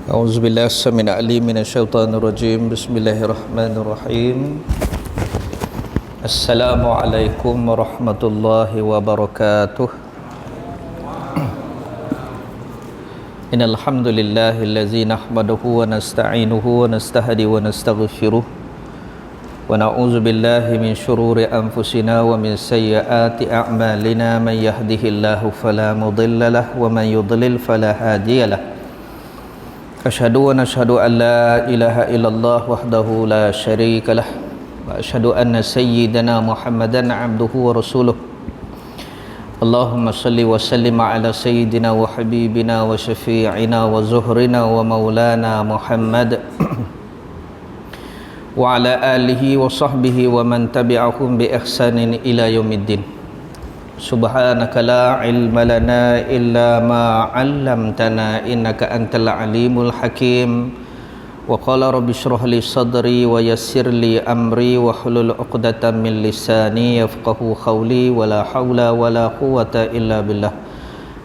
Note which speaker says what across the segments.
Speaker 1: A'udzubillahi as-sami'il 'alim minasyaitonir rajim. Bismillahirrahmanirrahim. Assalamualaikum warahmatullahi wabarakatuh. Innal hamdulillahillazi nahmaduhu wa nasta'inuhu wa nastahdi wa nastaghfiruh wa na'udzu billahi min syururi anfusina wa min sayyiati a'malina. Man yahdihillahu fala mudilla lahu wa man yudlil fala hadiyalah. Asyhadu wa nashhadu an la ilaha illallah wahdahu la syarika lah wa asyhadu anna sayyidana Muhammadan abduhu wa rasuluh. Allahumma salli wa sallim ala sayyidina wa habibina wa syafi'ina wa zuhrina wa maulana Muhammad wa ala alihi wa sahbihi wa man tabi'ahum bi ihsanin ila yaumiddin. Subhanaka la ilma lana illa ma 'allamtana innaka antal alimul hakim. Wa qala rabbi shrah li sadri wa yassir li amri wa hlul 'uqdatam min lisani yafqahu qawli. Wa la haula wa la quwwata illa billah.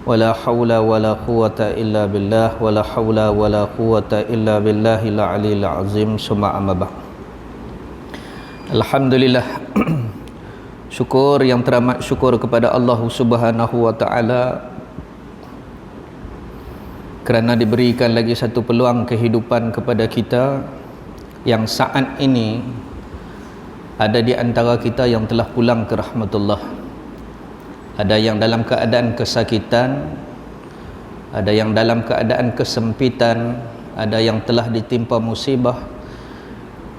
Speaker 1: Wa la haula wa la quwwata illa billah. Wa la haula wa la quwwata illa billahil aliyil azim. Summa amma ba'd. Alhamdulillah. Syukur yang teramat syukur kepada Allah Subhanahu wa taala kerana diberikan lagi satu peluang kehidupan kepada kita yang saat ini ada di antara kita yang telah pulang ke rahmatullah. Ada yang dalam keadaan kesakitan, ada yang dalam keadaan kesempitan, ada yang telah ditimpa musibah.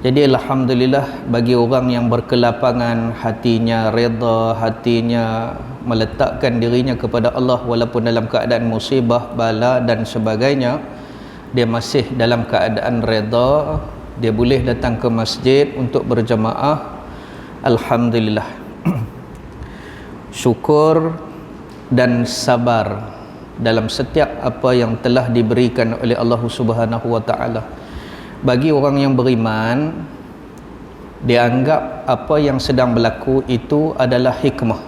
Speaker 1: Jadi alhamdulillah bagi orang yang berkelapangan hatinya, redha hatinya, meletakkan dirinya kepada Allah walaupun dalam keadaan musibah, bala dan sebagainya, dia masih dalam keadaan redha, dia boleh datang ke masjid untuk berjamaah. Alhamdulillah. Syukur dan sabar dalam setiap apa yang telah diberikan oleh Allah Subhanahu wa taala. Bagi orang yang beriman, dia anggap apa yang sedang berlaku itu adalah hikmah.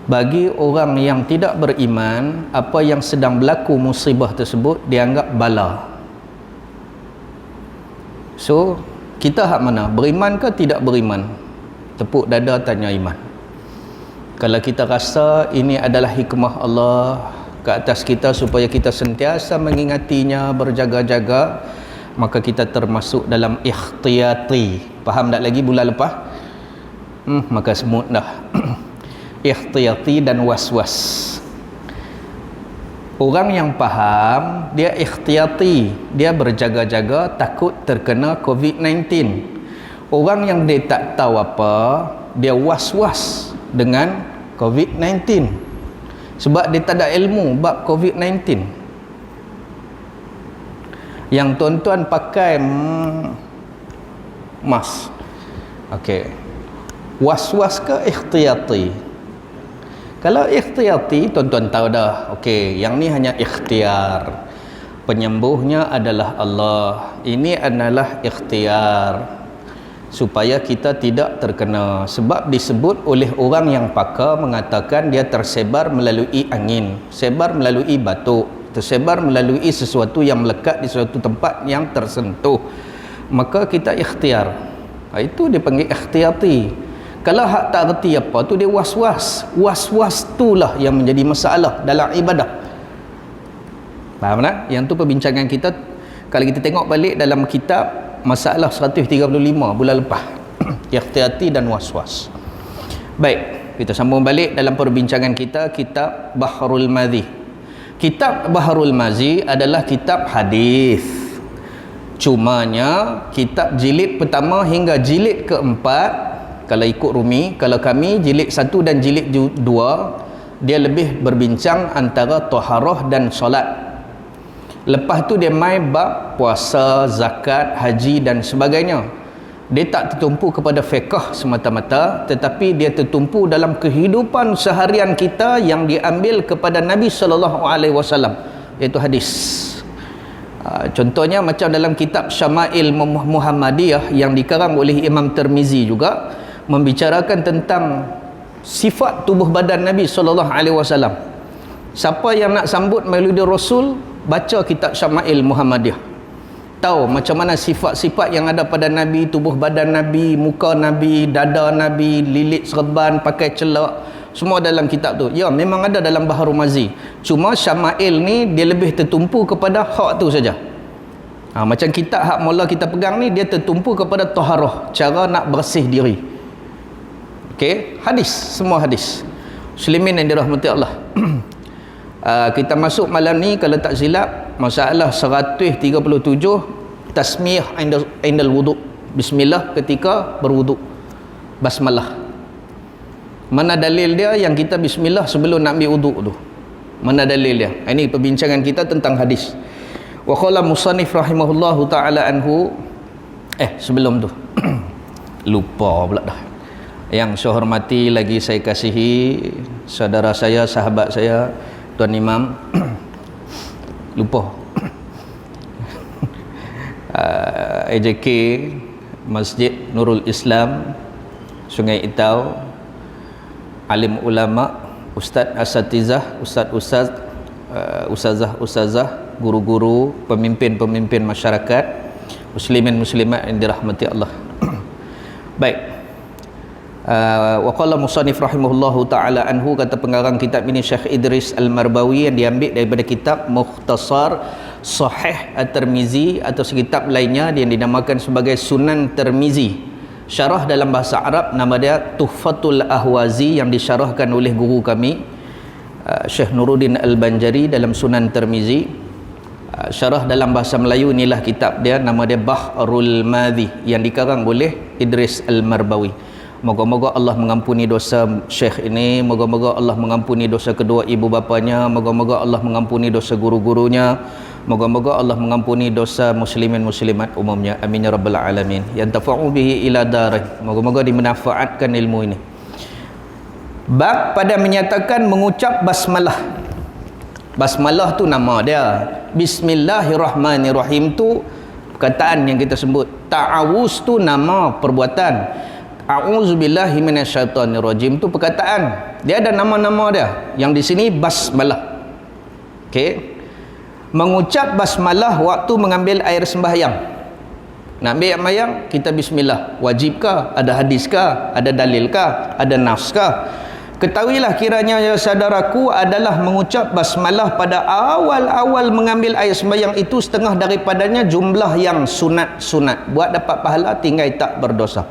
Speaker 1: Bagi orang yang tidak beriman, apa yang sedang berlaku musibah tersebut dia anggap bala. So, kita hak mana? Beriman ke tidak beriman? Tepuk dada tanya iman. Kalau kita rasa ini adalah hikmah Allah ke atas kita supaya kita sentiasa mengingatinya, berjaga-jaga, maka kita termasuk dalam ikhtiyati. Faham tak lagi bulan lepas? Maka semut dah. Ikhtiyati dan was-was. Orang yang faham, dia ikhtiyati, dia berjaga-jaga takut terkena COVID-19. Orang yang dia tak tahu apa, dia was-was dengan COVID-19. Sebab dia tak ada ilmu bab COVID-19. Yang tuan-tuan pakai mask. Okey. Was-was ke ikhtiyati? Kalau ikhtiyati, tuan-tuan tahu dah. Okey, yang ni hanya ikhtiar. Penyembuhnya adalah Allah. Ini adalah ikhtiar supaya kita tidak terkena. Sebab disebut oleh orang yang pakar mengatakan dia tersebar melalui angin, sebar melalui batuk, tersebar melalui sesuatu yang melekat di suatu tempat yang tersentuh. Maka kita ikhtiar. Itu dipanggil ikhtiyati. Kalau hak tak reti apa tu dia was-was. Was-was itulah yang menjadi masalah dalam ibadah. Faham tak? Yang tu perbincangan kita kalau kita tengok balik dalam kitab Masalah 135 bulan lepas. Ikhtiyati dan was-was. Baik, kita sambung balik dalam perbincangan kita kitab Bahrul Madhi. Kitab Bahrul Madhi adalah kitab hadis. Cumanya kitab jilid pertama hingga jilid keempat, kalau ikut Rumi, kalau kami jilid 1 dan jilid 2, dia lebih berbincang antara taharah dan solat. Lepas tu dia main bab puasa, zakat, haji dan sebagainya. Dia tak tertumpu kepada fiqh semata-mata, tetapi dia tertumpu dalam kehidupan seharian kita yang diambil kepada Nabi SAW, iaitu hadis. Contohnya macam dalam kitab Syama'il Muhammadiyah yang dikarang oleh Imam Tirmizi juga, membicarakan tentang sifat tubuh badan Nabi SAW. Siapa yang nak sambut Maulid Rasul, baca kitab Syama'il Muhammadiyah. Tahu macam mana sifat-sifat yang ada pada Nabi, tubuh badan Nabi, muka Nabi, dada Nabi, lilit serban, pakai celak, semua dalam kitab tu. Ya, memang ada dalam Baharul Mazi. Cuma Syama'il ni dia lebih tertumpu kepada hak tu saja. Macam kitab hak mula kita pegang ni, dia tertumpu kepada taharah, cara nak bersih diri. Okey, hadis, semua hadis. Muslimin yang dirahmati Allah. Kita masuk malam ni kalau tak silap masalah 137, tasmiyah indal wudu, bismillah ketika berwudu, basmalah. Mana dalil dia yang kita bismillah sebelum nak ambil wudu tu? Mana dalil dia? Ini perbincangan kita tentang hadis. Wa qala musannif rahimahullahu taala anhu, sebelum tu lupa pula dah. Yang saya hormati lagi saya kasihi saudara saya, sahabat saya, Tuan Imam lupa AJK Masjid Nurul Islam Sungai Itau, alim ulama, ustaz asatizah, ustaz-ustaz, ustazah, guru-guru, pemimpin-pemimpin masyarakat, muslimin muslimat yang dirahmati Allah. Baik. Wa qala musannif rahimahullahu taala anhu, kata pengarang kitab ini Syekh Idris Al-Marbawi, yang diambil daripada kitab Mukhtasar Sahih At-Tirmizi atau sekitab lainnya yang dinamakan sebagai Sunan Tirmizi. Syarah dalam bahasa Arab nama dia Tuhfatul Ahwazi, yang disyarahkan oleh guru kami Syekh Nuruddin Al-Banjari dalam Sunan Tirmizi. Syarah dalam bahasa Melayu inilah kitab dia, nama dia Bahrul Madhi, yang dikarang oleh Idris Al-Marbawi. Moga-moga Allah mengampuni dosa Syekh ini, moga-moga Allah mengampuni dosa kedua ibu bapanya, moga-moga Allah mengampuni dosa guru-gurunya, moga-moga Allah mengampuni dosa muslimin muslimat umumnya. Amin ya rabbal alamin. Yantafa'u bihi ila darih. Moga-moga dimanfaatkan ilmu ini. Bab pada menyatakan mengucap basmalah. Basmalah tu nama dia. Bismillahirrahmanirrahim tu perkataan yang kita sebut. Ta'awuz tu nama perbuatan. A'udzubillahi minasyaitonirrajim tu perkataan. Dia ada nama-nama dia. Yang di sini basmalah. Okey. Mengucap basmalah waktu mengambil air sembahyang. Nak ambil air sembahyang, kita bismillah. Wajibkah? Ada hadiskah? Ada dalilkah? Ada nafskah? Ketahuilah kiranya ya saudaraku adalah mengucap basmalah pada awal-awal mengambil air sembahyang itu setengah daripadanya jumlah yang sunat-sunat. Buat dapat pahala, tinggal tak berdosa.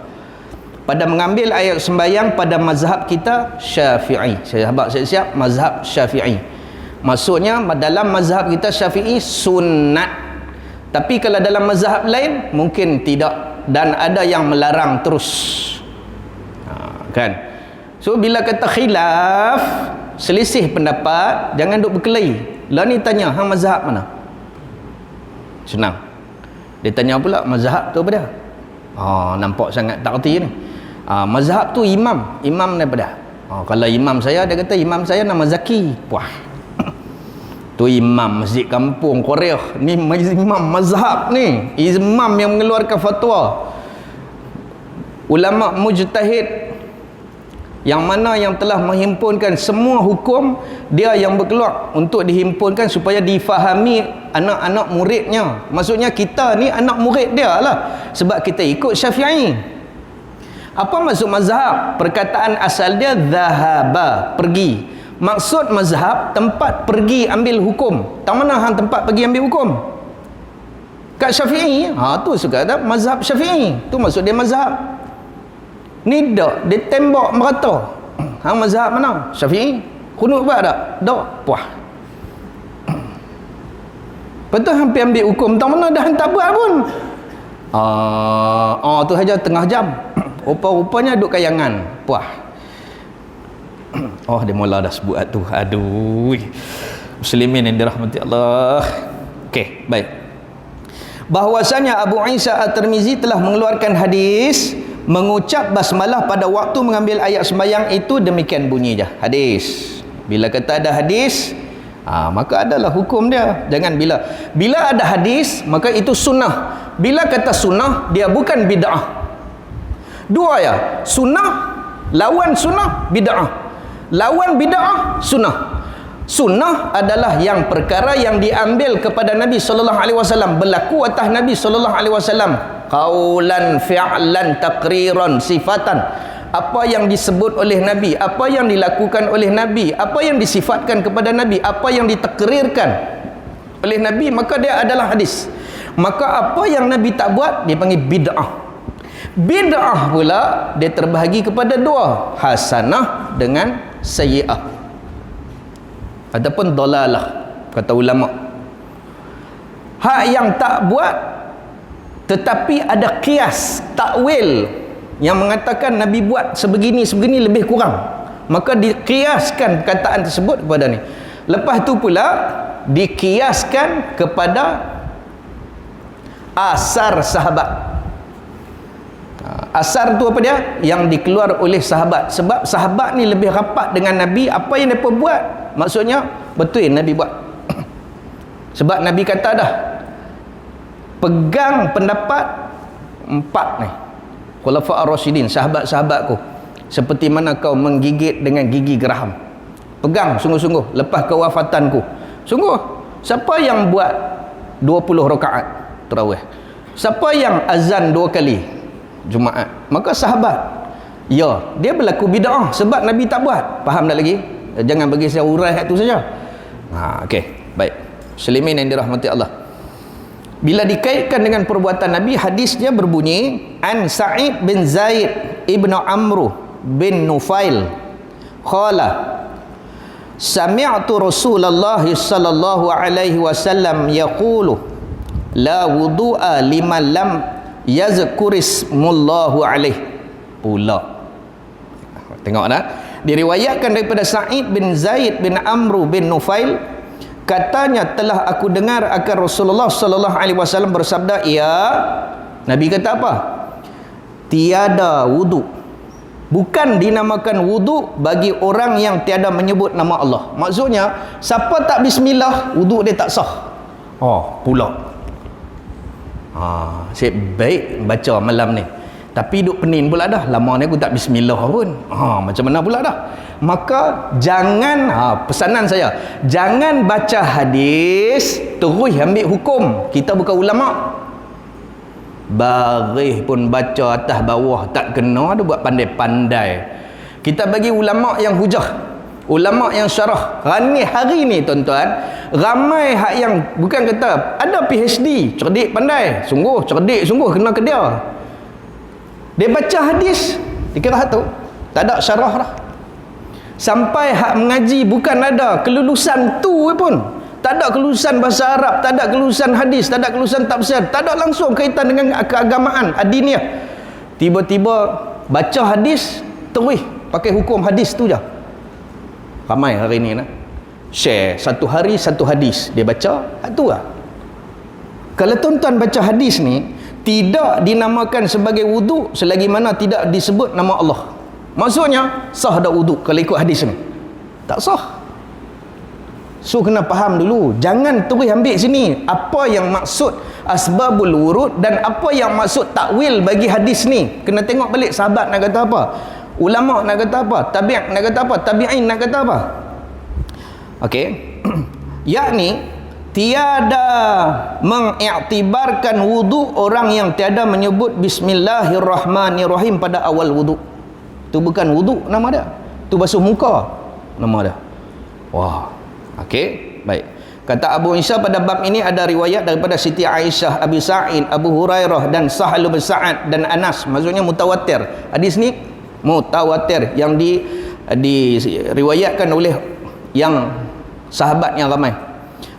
Speaker 1: Pada mengambil air sembahyang pada mazhab kita Syafi'i. Sahabat saya siap mazhab Syafi'i. Maksudnya dalam mazhab kita Syafi'i sunat. Tapi kalau dalam mazhab lain mungkin tidak, dan ada yang melarang terus. Kan? So bila kata khilaf, selisih pendapat, jangan duk berkelahi. Lah ni tanya, hang mazhab mana? Senang. Dia tanya pula mazhab tu apa dia? Nampak sangat tak erti ni. Mazhab tu imam daripada. Kalau imam saya, dia kata imam saya nama Zaki. Wah. Tu imam masjid kampung Korea. Ni imam mazhab ni. Imam yang mengeluarkan fatwa. Ulama mujtahid yang mana yang telah menghimpunkan semua hukum, dia yang berkeluar untuk dihimpunkan supaya difahami anak-anak muridnya. Maksudnya kita ni anak murid dia lah, sebab kita ikut Syafi'i. Apa maksud mazhab? Perkataan asal dia zahaba, pergi. Maksud mazhab tempat pergi ambil hukum. Tak mana hang tempat pergi ambil hukum? Kat Syafi'i. Tu suka ada mazhab Syafi'i. Tu maksud dia mazhab. Ni dak, dia tembak merata. Hang mazhab mana? Syafi'i. Kunut buat tak? Dak. Puah. Betul hampir ambil hukum. Tak mana dah hang tak buat pun. Tu saja tengah jam. Rupa-rupanya duk kayangan. Puah. Dia mula dah sebut tu. Aduh. Muslimin yang dirahmati Allah. Okey, baik. Bahwasanya Abu Isa At-Tirmizi telah mengeluarkan hadis mengucap basmalah pada waktu mengambil ayat sembahyang itu demikian bunyi je. Hadis. Bila kata ada hadis, maka adalah hukum dia. Jangan bila ada hadis, maka itu sunnah. Bila kata sunnah, dia bukan bid'ah. Dua ya, sunnah lawan sunnah bid'ah, lawan bid'ah sunnah. Sunnah adalah yang perkara yang diambil kepada Nabi sallallahu alaihi wasallam, berlaku atas Nabi sallallahu alaihi wasallam, qaulan, fi'lan, taqriran, sifatan. Apa yang disebut oleh Nabi, apa yang dilakukan oleh Nabi, apa yang disifatkan kepada Nabi, apa yang ditakrirkan oleh Nabi, maka dia adalah hadis. Maka apa yang Nabi tak buat dipanggil bid'ah. Bid'ah pula dia terbahagi kepada dua, hasanah dengan sayyi'ah ataupun dalalah, kata ulama. Hak yang tak buat tetapi ada qiyas, takwil yang mengatakan Nabi buat sebegini lebih kurang, maka dikiaskan perkataan tersebut kepada ni. Lepas tu pula dikiaskan kepada asar sahabat. Asar tu apa dia? Yang dikeluar oleh sahabat. Sebab sahabat ni lebih rapat dengan Nabi. Apa yang mereka buat, maksudnya betul Nabi buat. Sebab Nabi kata dah, pegang pendapat 4 ni, Khulafa' ar-Rasyidin, sahabat-sahabatku, seperti mana kau menggigit dengan gigi geraham. Pegang sungguh-sungguh lepas kewafatanku. Sungguh, siapa yang buat 20 rakaat tarawih? Siapa yang azan 2 kali Jumaat? Maka sahabat. Ya, dia berlaku bid'ah sebab Nabi tak buat. Faham tak lagi? Jangan bagi saya urai kat tu saja. Okey, baik. Muslimin yang dirahmati Allah. Bila dikaitkan dengan perbuatan Nabi, hadisnya berbunyi, an Sa'id bin Zaid ibn Amru bin Nufail qala sami'tu Rasulullah sallallahu alaihi wasallam yaqulu la wudu'a liman lam yazkurismullahu alaihi. Pula tengok dah, diriwayatkan daripada Sa'id bin Zaid bin Amru bin Nufail, katanya telah aku dengar akan Rasulullah sallallahu alaihi wasallam bersabda, ya, Nabi kata apa? Tiada wudu, bukan dinamakan wudu bagi orang yang tiada menyebut nama Allah. Maksudnya siapa tak bismillah, wudu dia tak sah. Pula saya baik baca malam ni, tapi duk penin pula dah, lama ni aku tak bismillah pun. Macam mana pula dah? Maka jangan, pesanan saya, jangan baca hadis terus ambil hukum. Kita bukan ulama. Baris pun baca atas bawah tak kena, ada buat pandai-pandai. Kita bagi ulama yang hujah, ulama yang syarah. Hari ni tuan-tuan, ramai hak yang bukan kata ada PhD, cerdik pandai, sungguh cerdik, sungguh kena ke dia. Dia baca hadis, dikira hak tu tak ada syarah dah. Sampai hak mengaji bukan ada kelulusan tu pun, tak ada kelulusan bahasa Arab, tak ada kelulusan hadis, tak ada kelulusan tafsir, tak ada langsung kaitan dengan keagamaan adiniah. Tiba-tiba baca hadis terus pakai hukum hadis tu je. Ramai hari ni share satu hari satu hadis dia baca, tu lah. Kalau tuan-tuan baca hadis ni tidak dinamakan sebagai wudu selagi mana tidak disebut nama Allah. Maksudnya sah dah wudu kalau ikut hadis ni? Tak sah. So kena faham dulu, jangan terus ambil sini apa yang maksud asbabul wurud dan apa yang maksud takwil bagi hadis ni. Kena tengok balik sahabat nak kata apa, ulama nak kata apa, tabi'in nak kata apa, tabi'in nak kata apa. Okey. Yakni tiada mengiktibarkan wudu orang yang tiada menyebut bismillahirrahmanirrahim pada awal wudu. Tu bukan wudu nama dia, tu basuh muka nama dia. Wah. Okey, baik. Kata Abu Isa pada bab ini ada riwayat daripada Siti Aisyah, Abi Sa'id, Abu Hurairah dan Sahal bin Sa'ad dan Anas. Maksudnya mutawatir. Hadis ni mutawatir yang diriwayatkan oleh yang sahabat yang ramai.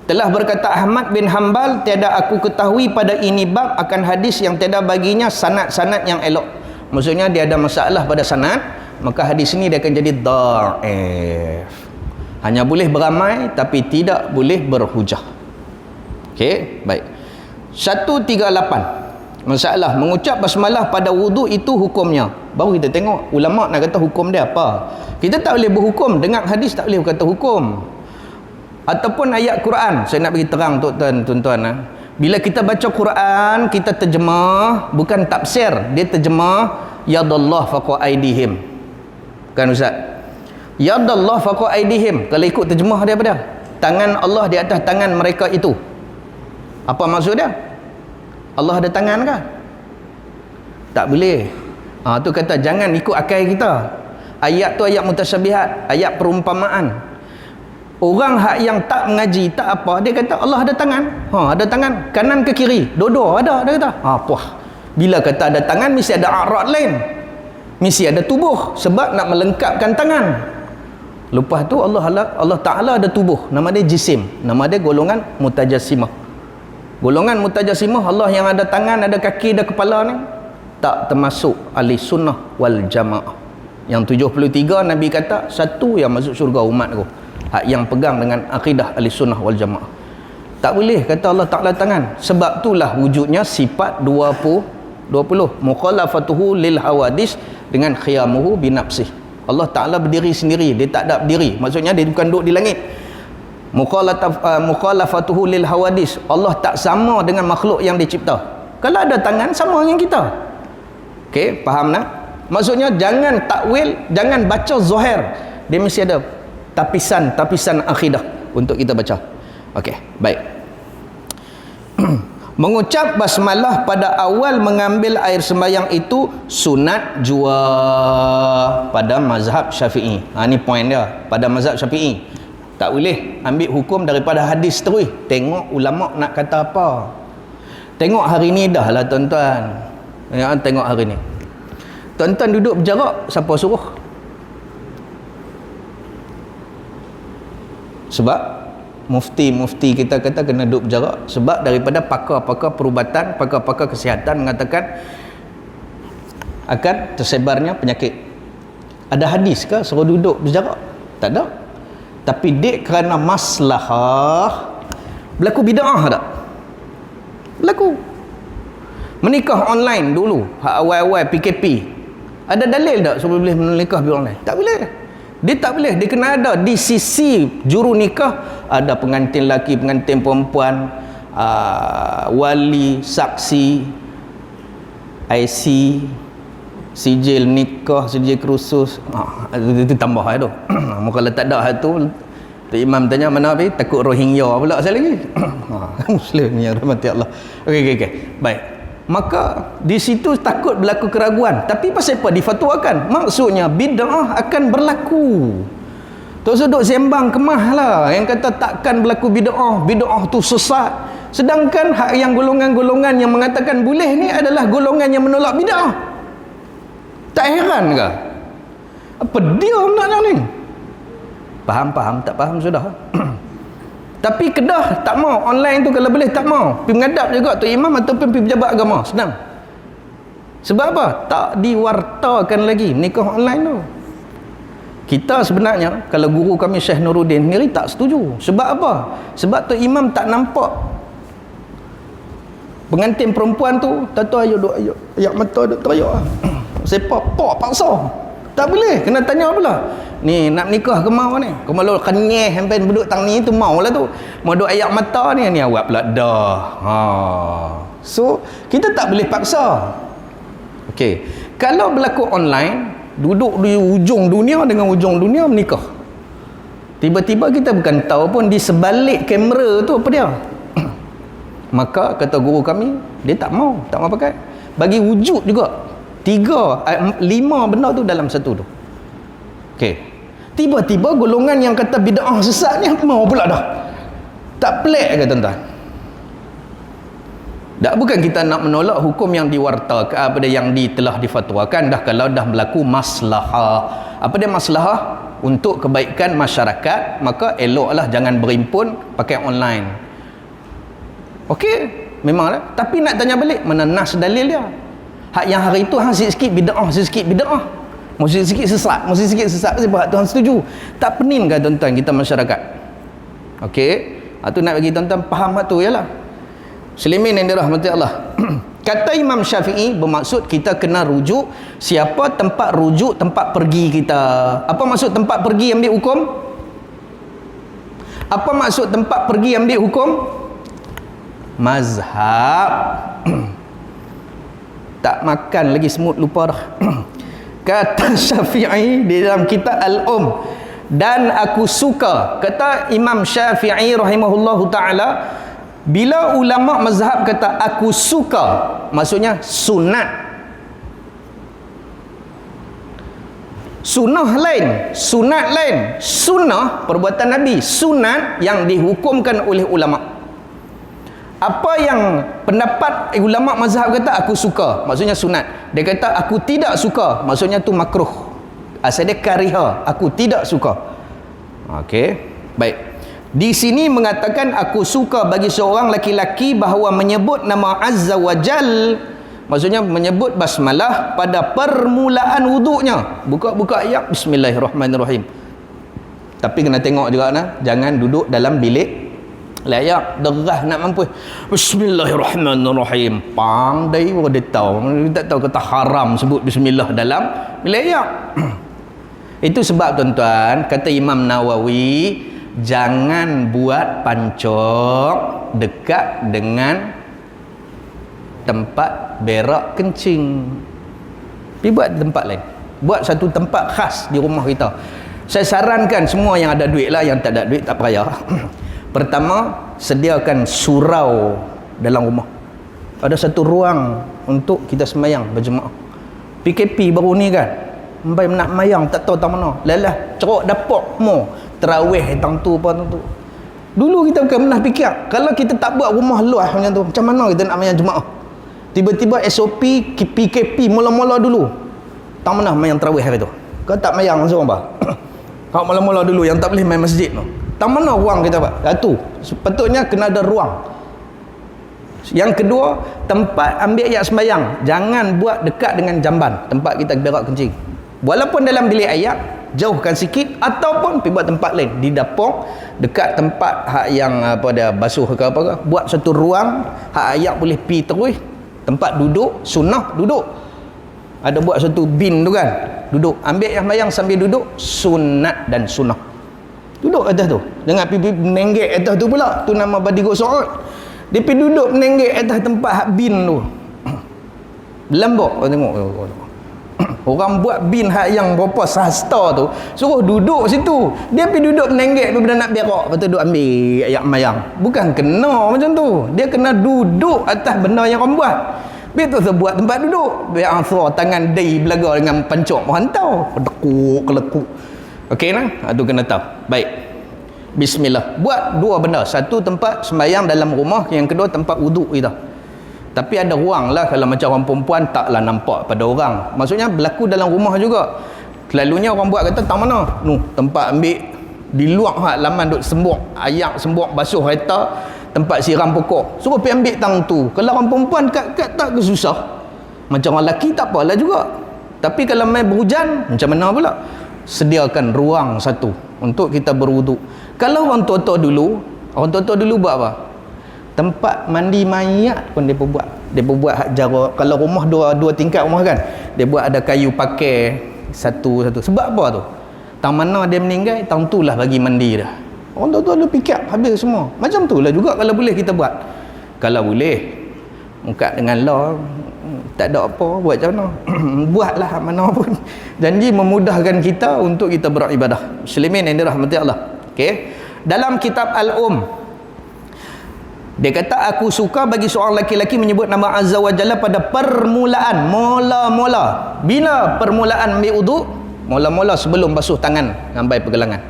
Speaker 1: Telah berkata Ahmad bin Hanbal, tiada aku ketahui pada ini bab akan hadis yang tiada baginya sanad-sanad yang elok. Maksudnya dia ada masalah pada sanad, maka hadis ini dia akan jadi dhaif. Hanya boleh beramai tapi tidak boleh berhujah. Okey, baik. 138. Masalah mengucap basmalah pada wudu itu hukumnya. Baru kita tengok ulama nak kata hukum dia apa. Kita tak boleh berhukum dengan hadis, tak boleh kata hukum. Ataupun ayat Quran. Saya nak bagi terang tuan-tuan. Bila kita baca Quran, kita terjemah, bukan tafsir. Dia terjemah yadallah faqa aidihim. Kan Ustaz? Yadallah faqa aidihim. Kalau ikut terjemah dia apa dia? Tangan Allah di atas tangan mereka itu. Apa maksud dia? Allah ada tangan ke? Tak boleh. Tu kata jangan ikut akal kita. Ayat tu ayat mutasyabihat, ayat perumpamaan. Orang hak yang tak mengaji, tak apa, dia kata Allah ada tangan. Ada tangan kanan ke kiri? Dua-dua ada, dia kata. Puah. Bila kata ada tangan, mesti ada a'rad lain. Mesti ada tubuh sebab nak melengkapkan tangan. Lepas tu Allah Ta'ala ada tubuh, nama dia jisim, nama dia golongan mutajassimah. Golongan mutajassimah, Allah yang ada tangan, ada kaki, ada kepala ni tak termasuk ahli sunnah wal jamaah. Yang 73 Nabi kata satu yang masuk syurga umat aku, hak yang pegang dengan akidah ahli sunnah wal jamaah. Tak boleh kata Allah Ta'ala tangan. Sebab itulah wujudnya sifat 20 mukhalafatuhu lil hawadis dengan khiyamuhu binafsih. Allah Ta'ala berdiri sendiri, dia tak ada berdiri, maksudnya dia bukan duduk di langit. Mukhalafatuhu lil hawadis, Allah tak sama dengan makhluk yang dicipta. Kalau ada tangan, sama dengan kita. Okey, faham tak? Maksudnya jangan takwil, jangan baca zahir, dia mesti ada tapisan akidah untuk kita baca. Okey, baik. Mengucap basmalah pada awal mengambil air sembahyang itu sunat jua pada mazhab Syafi'i. Ni poin dia. Pada mazhab Syafi'i tak boleh ambil hukum daripada hadis terus. Tengok ulama nak kata apa. Tengok hari ni dah lah tuan-tuan. Ya, tengok hari ni. Tuan-tuan duduk berjarak, siapa suruh? Sebab mufti kita kata kena duduk berjarak, sebab daripada pakar-pakar perubatan, pakar-pakar kesihatan mengatakan akan tersebarnya penyakit. Ada hadis ke suruh duduk berjarak? Tak ada. Tapi dek kerana maslahah berlaku bid'ah tak? Berlaku. Menikah online dulu, hak awal-awal PKP, ada dalil tak suruh boleh menikah online? Tak boleh. Dia tak boleh, dia kena ada di sisi juru nikah, ada pengantin lelaki, pengantin perempuan, wali, saksi, IC, sijil nikah, sijil kursus, itu tambah tu. Kalau tak ada tu, Imam tanya mana habis, takut Rohingya pula saya lagi. Muslim yang rahmati Allah. Okey. Baik. Maka di situ takut berlaku keraguan. Tapi pasal apa difatwakan? Maksudnya bid'ah akan berlaku. Terus duduk sembang kemah lah yang kata takkan berlaku bid'ah tu sesat. Sedangkan hak yang golongan-golongan yang mengatakan boleh ni adalah golongan yang menolak bid'ah. Tak heran ke? Apa dia nak ni? Faham? Tak faham sudah. Tapi Kedah tak mau online tu, kalau boleh tak mau. Pergi menghadap juga tu imam ataupun pergi pejabat agama, senang. Sebab apa? Tak diwartakan lagi nikah online tu. Kita sebenarnya, kalau guru kami Syekh Nuruddin sendiri tak setuju. Sebab apa? Sebab tu imam tak nampak pengantin perempuan tu, tahu ayat mata duk teriak. Sepak pak paksa. Tak boleh, kena tanya pula. Ni nak nikah ke mau ni? Kau malu kenyeh sampai duduk tang ni tu maulah tu. Mau duk ayak mata ni awak pula dah. So, kita tak boleh paksa. Okey. Kalau berlaku online, duduk di ujung dunia dengan ujung dunia menikah. Tiba-tiba kita bukan tahu pun di sebalik kamera tu apa dia. Maka kata guru kami, dia tak mau pakai. Bagi wujud juga. 5 benda tu dalam satu tu. Okey. Tiba-tiba golongan yang kata bid'ah sesat ni mau pula dah. Tak pelik ke tuan-tuan? Tak, bukan kita nak menolak hukum yang diwartakan, apa dia yang telah difatwakan dah, kalau dah berlaku maslahah. Apa dia maslahah? Untuk kebaikan masyarakat, maka eloklah jangan berimpun pakai online. Okey, memanglah. Tapi nak tanya balik, mana nas dalil dia? Hak yang hari itu hang sikit bid'ah, sikit bid'ah. Mesti sikit sesat, sebab Tuhan setuju. Tak pening ke tuan-tuan kita masyarakat? Okey, tu nak bagi tuan-tuan faham hak tu ialah. Muslimin yang dirahmati Allah. Kata Imam Syafi'i bermaksud kita kena rujuk siapa tempat rujuk tempat pergi kita. Apa maksud tempat pergi ambil hukum? Apa maksud tempat pergi ambil hukum? Mazhab. Tak makan lagi semut lupa dah. Kata Syafi'i di dalam kitab Al-Um, dan aku suka. Kata Imam Syafi'i rahimahullahu ta'ala, bila ulama mazhab kata aku suka, maksudnya sunat. Sunnah lain, sunat lain. Sunnah perbuatan Nabi, sunat yang dihukumkan oleh ulama. Apa yang pendapat ulama mazhab kata aku suka, maksudnya sunat. Dia kata aku tidak suka, maksudnya tu makruh. Asal dia kariha, aku tidak suka. Okey, baik. Di sini mengatakan aku suka bagi seorang laki-laki bahawa menyebut nama Azza wa Jal, maksudnya menyebut basmalah pada permulaan wuduknya. Buka ayat bismillahirrahmanirrahim. Tapi kena tengok juga jangan duduk dalam bilik layak derah nak mampu. Bismillahirrahmanirrahim. Pandai pun dia tahu. Dia tak tahu kata haram sebut bismillah dalam layak. Itu sebab tuan-tuan, kata Imam Nawawi, jangan buat pancok dekat dengan tempat berak kencing. Pergi buat di tempat lain. Buat satu tempat khas di rumah kita. Saya sarankan semua yang ada duit lah, yang tak ada duit tak payah. Pertama, sediakan surau dalam rumah. Ada satu ruang untuk kita semayang berjemaah. PKP baru ni kan, sampai nak mayang tak tahu tak mana. Lalah cerok dapur mo terawih tang tu apa tu. Dulu kita bukan pernah fikir, kalau kita tak buat rumah luas macam tu, macam mana kita nak mayang jemaah? Tiba-tiba SOP PKP mula-mula dulu. Tak mana mayang terawih hari tu. Kau tak mayang langsung apa? Kau mula-mula dulu yang tak boleh main masjid tu. Tak mana ruang kita buat? Satu, sepatutnya kena ada ruang. Yang kedua, tempat ambil ayat sembahyang jangan buat dekat dengan jamban, tempat kita berak kencing. Walaupun dalam bilik ayat, jauhkan sikit, ataupun pergi buat tempat lain di dapur, dekat tempat hak yang apa dia basuh ke apa ke, buat satu ruang hak ayat boleh pi terus, tempat duduk sunnah duduk. Ada buat satu bin tu kan, duduk ambil yang sembahyang sambil duduk, sunat dan sunnah. Duduk atas tu, jangan pergi menenggek atas tu pula, tu nama badi gosok. Dia pergi duduk menenggek atas tempat hak bin tu. Lembok tengok. Orang buat bin hak yang berapa sahasta tu, suruh duduk situ. Dia pergi duduk menenggek daripada nak berak, lepas tu duduk ambil ayat mayang. Bukan kena macam tu. Dia kena duduk atas benda yang orang buat. Biar tu buat tempat duduk. Biar ansur tangan day belaga dengan pancok merantau. Dekuk kelekuk. Okey nah? Itu kena tahu. Baik. Bismillah. Buat dua benda. Satu tempat sembahyang dalam rumah, yang kedua tempat wuduk kita. Tapi ada ruang lah, kalau macam orang perempuan taklah nampak pada orang. Maksudnya berlaku dalam rumah juga. Selalunya orang buat kata tak mana? Tempat ambil di luar laman duk sembuk, ayak sembuk basuh kereta, tempat siram pokok. Suruh pergi ambil tang tu. Kalau orang perempuan kat tak kesusah. Macam orang lelaki tak apalah juga. Tapi kalau main berhujan, macam mana pula? Sediakan ruang satu untuk kita berwuduk. Kalau orang tua-tua dulu buat apa? Tempat mandi mayat pun dia buat. Dia buat hak jarak. Kalau rumah dua tingkat rumah kan, dia buat ada kayu pakai satu. Sebab apa tu? Tang mana dia meninggal, tang tu lah bagi mandi dah. Orang tua-tua dulu fikir habis semua. Macam tu lah juga kalau boleh kita buat. Kalau boleh, muka dengan law, tak ada apa, buat macam mana? Buatlah mana pun. Janji memudahkan kita untuk kita beribadah. Muslimin yang dirahmati Allah. Okey. Dalam kitab Al-Um, dia kata aku suka bagi seorang laki-laki menyebut nama Azza wa Jalla pada permulaan, mula-mula. Bila permulaan ambil wuduk? Mula-mula sebelum basuh tangan sampai pergelangan.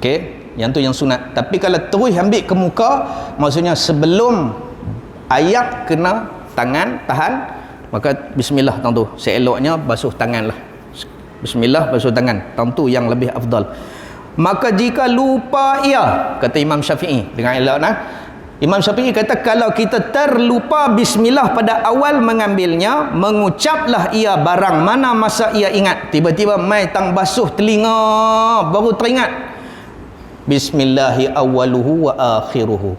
Speaker 1: Okey, yang tu yang sunat. Tapi kalau terus ambil ke muka, maksudnya sebelum ayat kena tangan tahan, maka bismillah tang tu. Seeloknya basuh tangan lah. Bismillah basuh tangan. Tang tu yang lebih afdal. Maka jika lupa ia, kata Imam Syafi'i dengan elok nah. Imam Syafi'i kata kalau kita terlupa bismillah pada awal mengambilnya, mengucaplah ia barang mana masa ia ingat. Tiba-tiba mai tang basuh telinga baru teringat. Bismillahi awwaluhu wa akhiruhu.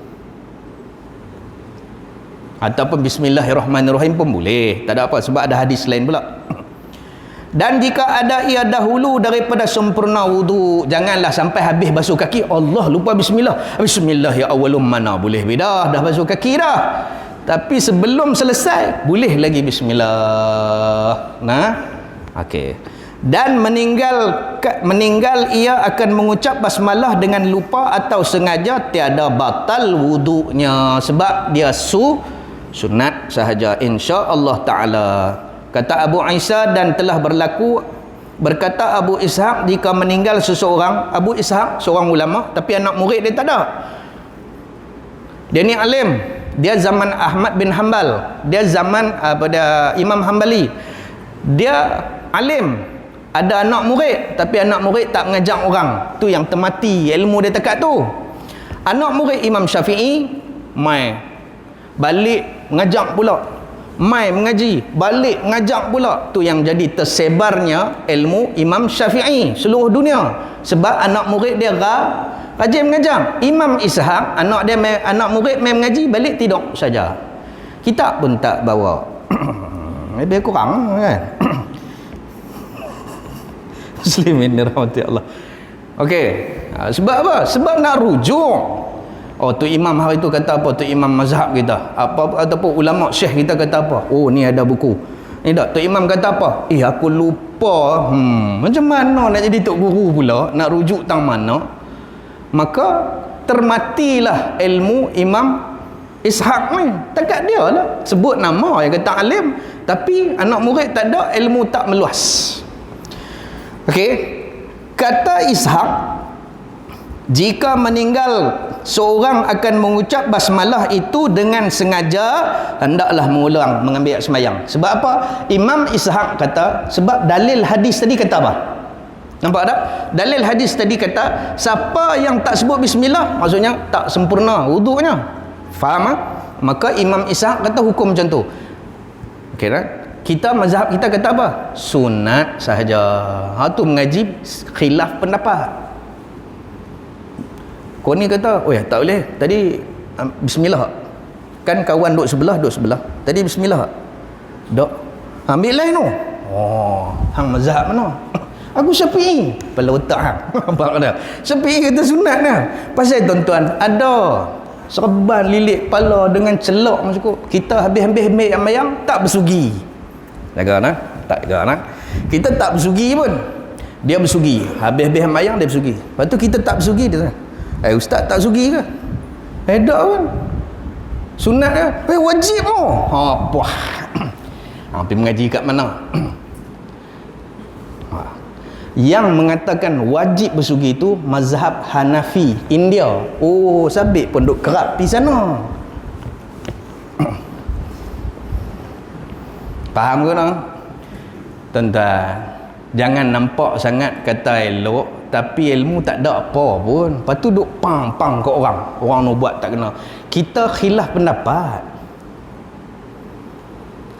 Speaker 1: Ataupun bismillahirrahmanirrahim pun boleh. Tak ada apa sebab ada hadis lain pula. Dan jika ada ia dahulu daripada sempurna wudu, janganlah sampai habis basuh kaki Allah lupa bismillah. Bismillah ya awalum mana boleh dah basuh kaki dah. Tapi sebelum selesai boleh lagi bismillah. Nah. Okey. dan meninggal ia akan mengucap basmalah dengan lupa atau sengaja, tiada batal wudunya, sebab dia sunat sahaja insya-Allah taala. Kata Abu Isa, dan telah berlaku, berkata Abu Ishaq, jika meninggal seseorang, Abu Ishaq seorang ulama tapi anak murid dia tak ada. Dia ni alim, dia zaman Ahmad bin Hanbal, dia zaman pada Imam Hanbali. Dia alim, ada anak murid tapi anak murid tak mengajar orang, tu yang termati ilmu dia dekat tu. Anak murid Imam Syafi'i mai balik mengajar pula, mai mengaji balik mengajar pula, tu yang jadi tersebarnya ilmu Imam Syafi'i seluruh dunia, sebab anak murid dia rajin mengajar. Imam Ishaq anak murid mai mengaji balik tidur saja, kitab pun tak bawa. Lebih kurang kan. Muslimin dirahmati Allah. Okey, sebab apa? Sebab nak rujuk. Oh, tu imam hari tu kata apa? Tu imam mazhab kita. Apa ataupun ulama syekh kita kata apa? Oh, ni ada buku. Ni dak, tu imam kata apa? Aku lupa. Macam mana nak jadi tok guru pula? Nak rujuk tang mana? Maka termatilah ilmu Imam Ishaq ni. Takat dia lah sebut nama yang kata alim, tapi anak murid tak ada, ilmu tak meluas. Okey, kata Ishaq, jika meninggal seorang akan mengucap basmalah itu dengan sengaja, hendaklah mengulang mengambil sembahyang. Sebab apa? Imam Ishaq kata, sebab dalil hadis tadi kata apa? Nampak tak? Dalil hadis tadi kata, siapa yang tak sebut bismillah, maksudnya tak sempurna wuduknya. Faham tak? Maka Imam Ishaq kata hukum macam tu. Okey tak? Kita mazhab kita kata apa? Sunat sahaja. Tu mengaji khilaf pendapat. Kau ni kata, oh ya tak boleh. Tadi bismillah. Kan kawan duduk sebelah. Tadi bismillah. Dok. Ambil lain tu. Oh, hang mazhab mana? Aku Syafi'i. Kepala otak hang. Nampak tak? Syafi'i kata sunat dah. Pasal tuan-tuan, ada serban lilit kepala dengan celok macam tu. Kita habis-habis ambil yang tak bersugi. Jaga nak? Tak jaga nak? Kita tak bersugi pun. Dia bersugi. Habis-habis mayang dia bersugi. Lepas tu kita tak bersugi dia. Ustaz tak sugi ke? Tak pun. Sunat ke? Wajib pun. Puah. Pergi mengaji kat mana? Yang mengatakan wajib bersugi itu mazhab Hanafi India. Oh, sabit pun duk kerap di sana. Faham ke tak? Tuan-tuan, jangan nampak sangat kata elok tapi ilmu tak ada apa pun. Lepas tu duk pang-pang ke orang. Orang nak buat tak kena. Kita khilaf pendapat.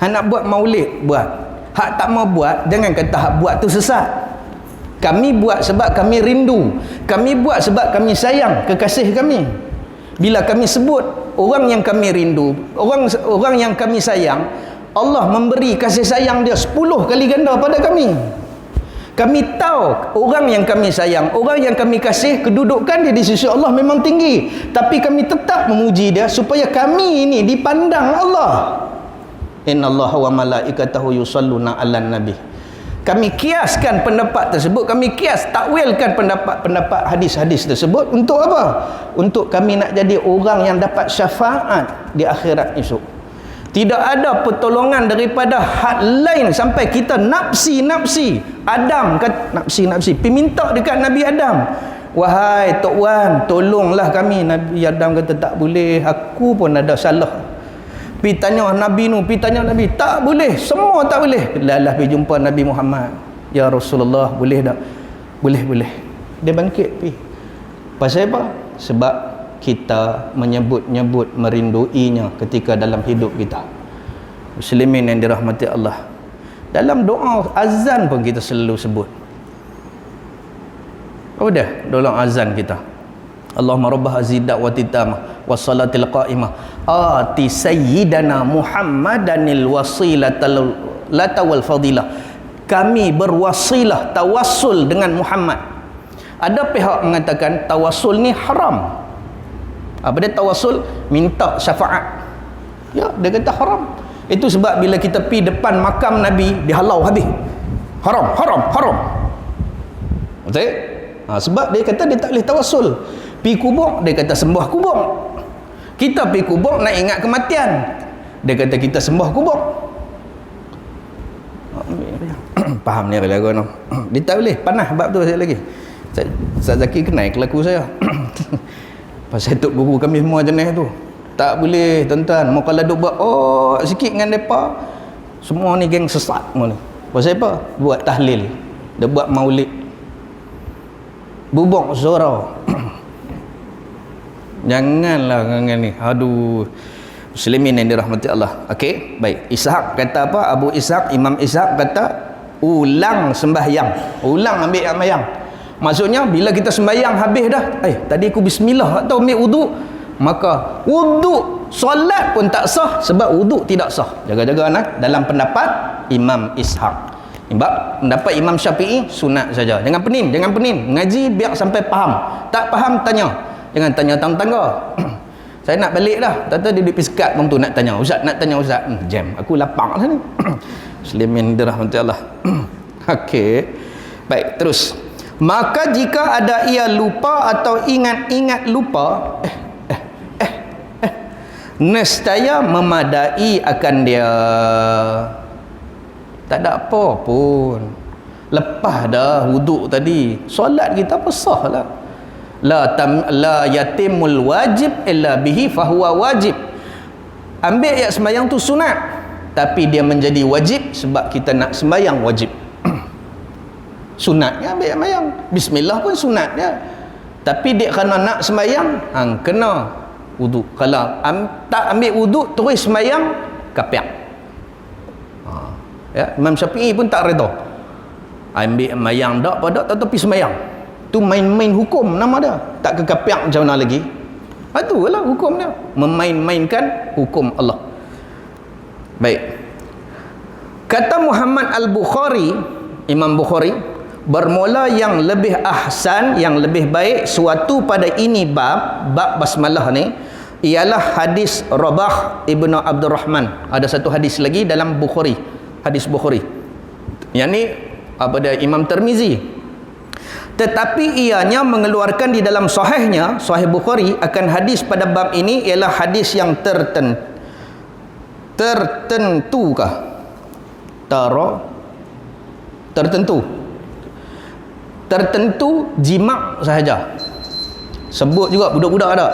Speaker 1: Hak nak buat maulid, buat. Hak tak mau buat, jangan kata hak buat tu sesat. Kami buat sebab kami rindu. Kami buat sebab kami sayang kekasih kami. Bila kami sebut orang yang kami rindu, orang yang kami sayang, Allah memberi kasih sayang dia 10 kali ganda pada kami. Kami tahu orang yang kami sayang, orang yang kami kasih, kedudukan dia di sisi Allah memang tinggi, tapi kami tetap memuji dia supaya kami ini dipandang Allah. Innallaha wa malaikatahu yusalluna 'alan nabi. Kami kiaskan pendapat tersebut, kami kias takwilkan pendapat hadis-hadis tersebut untuk apa? Untuk kami nak jadi orang yang dapat syafaat di akhirat esok. Tidak ada pertolongan daripada hak lain sampai kita nafsi-nafsi. Adam kata nafsi-nafsi pergi minta dekat Nabi Adam, wahai Tok Wan, tolonglah kami. Nabi Adam kata tak boleh, aku pun ada salah. Pergi tanya Nabi Nuh, pergi tanya Nabi, tak boleh, semua tak boleh. Lalah pergi jumpa Nabi Muhammad, ya Rasulullah, boleh tak? Boleh. Dia bangkit pergi. Pasal apa? Sebab kita menyebut-nyebut merinduinya ketika dalam hidup kita. Muslimin yang dirahmati Allah, dalam doa azan pun kita selalu sebut. Udah dalam azan kita, Allahumma rabb hazihi da'wati tamah wassalatil qa'imah ati sayyidana Muhammadanil wasilatal lata wal fadilah. Kami berwasilah, tawassul dengan Muhammad. Ada pihak mengatakan tawassul ni haram. Apa dia tawassul? Minta syafaat. Ya, dia kata haram. Itu sebab bila kita pergi depan makam Nabi, dihalau habis. Haram, haram, haram. Betul? Sebab dia kata dia tak boleh tawassul. Pi kubur, dia kata sembah kubur. Kita pi kubur nak ingat kematian. Dia kata kita sembah kubur. Faham ni lagu no. Dia tak boleh panah bab tu saya lagi. Ustaz Zaki kenal kelaku saya. Pasal tok guru kami semua jenis tu. Tak boleh tuan-tuan. Mau kalau duk buat sikit dengan depa, semua ni geng sesat semua ni. Pasal apa? Buat tahlil. Dia buat maulid. Bubuk suara. Janganlah dengan ni. Aduh. Muslimin yang dirahmati Allah. Okey, baik. Ishaq kata apa? Abu Ishaq, Imam Ishaq kata ulang sembahyang. Ulang ambil sembahyang. Maksudnya bila kita sembahyang habis dah, tadi aku bismillah atau ambil wuduk, maka wuduk solat pun tak sah sebab wuduk tidak sah. Jaga-jaga anak dalam pendapat Imam Ishaq. Pendapat Imam Syafi'i sunat saja. Jangan pening. Ngaji biar sampai faham. Tak faham tanya. Jangan tanya tangga. Saya nak balik dah. Tata dia pergi sekat bang tu nak tanya. Ustaz nak tanya Ustaz. Jam. Aku lapang lah ni. Muslimin dirahmati Allah. Okey. Baik, terus. Maka jika ada ia lupa atau ingat-ingat lupa, nescaya memadai akan dia. Tak ada apa pun. Lepas dah wuduk tadi. Solat kita apa sah lah. La yatimul wajib illa bihi fahuwa wajib. Ambil ayat sembahyang tu sunat, tapi dia menjadi wajib sebab kita nak sembahyang wajib. Sunatnya ambil sembahyang, bismillah pun sunat dia, tapi dia kerana nak sembahyang kena wuduk. Kalau tak ambil wuduk terus sembahyang kapiak. Ya, Imam Syafi'i pun tak reda. Ambil sembahyang dak pada tetapi sembahyang tu main-main hukum nama dia. Tak kekapiak macam mana lagi. Itulah hukum dia. Memain-mainkan hukum Allah. Baik. Kata Muhammad Al-Bukhari, Imam Bukhari, bermula yang lebih ahsan, yang lebih baik suatu pada ini bab basmalah ni ialah hadis Rabah Ibnu Abdurrahman. Ada satu hadis lagi dalam Bukhari. Hadis Bukhari. Yang ni pada Imam Tirmizi. Tetapi ianya mengeluarkan di dalam sahihnya, Sahih Bukhari, akan hadis pada bab ini ialah hadis yang tertentukah? Tertentu jimak sahaja. Sebut juga budak-budak ada.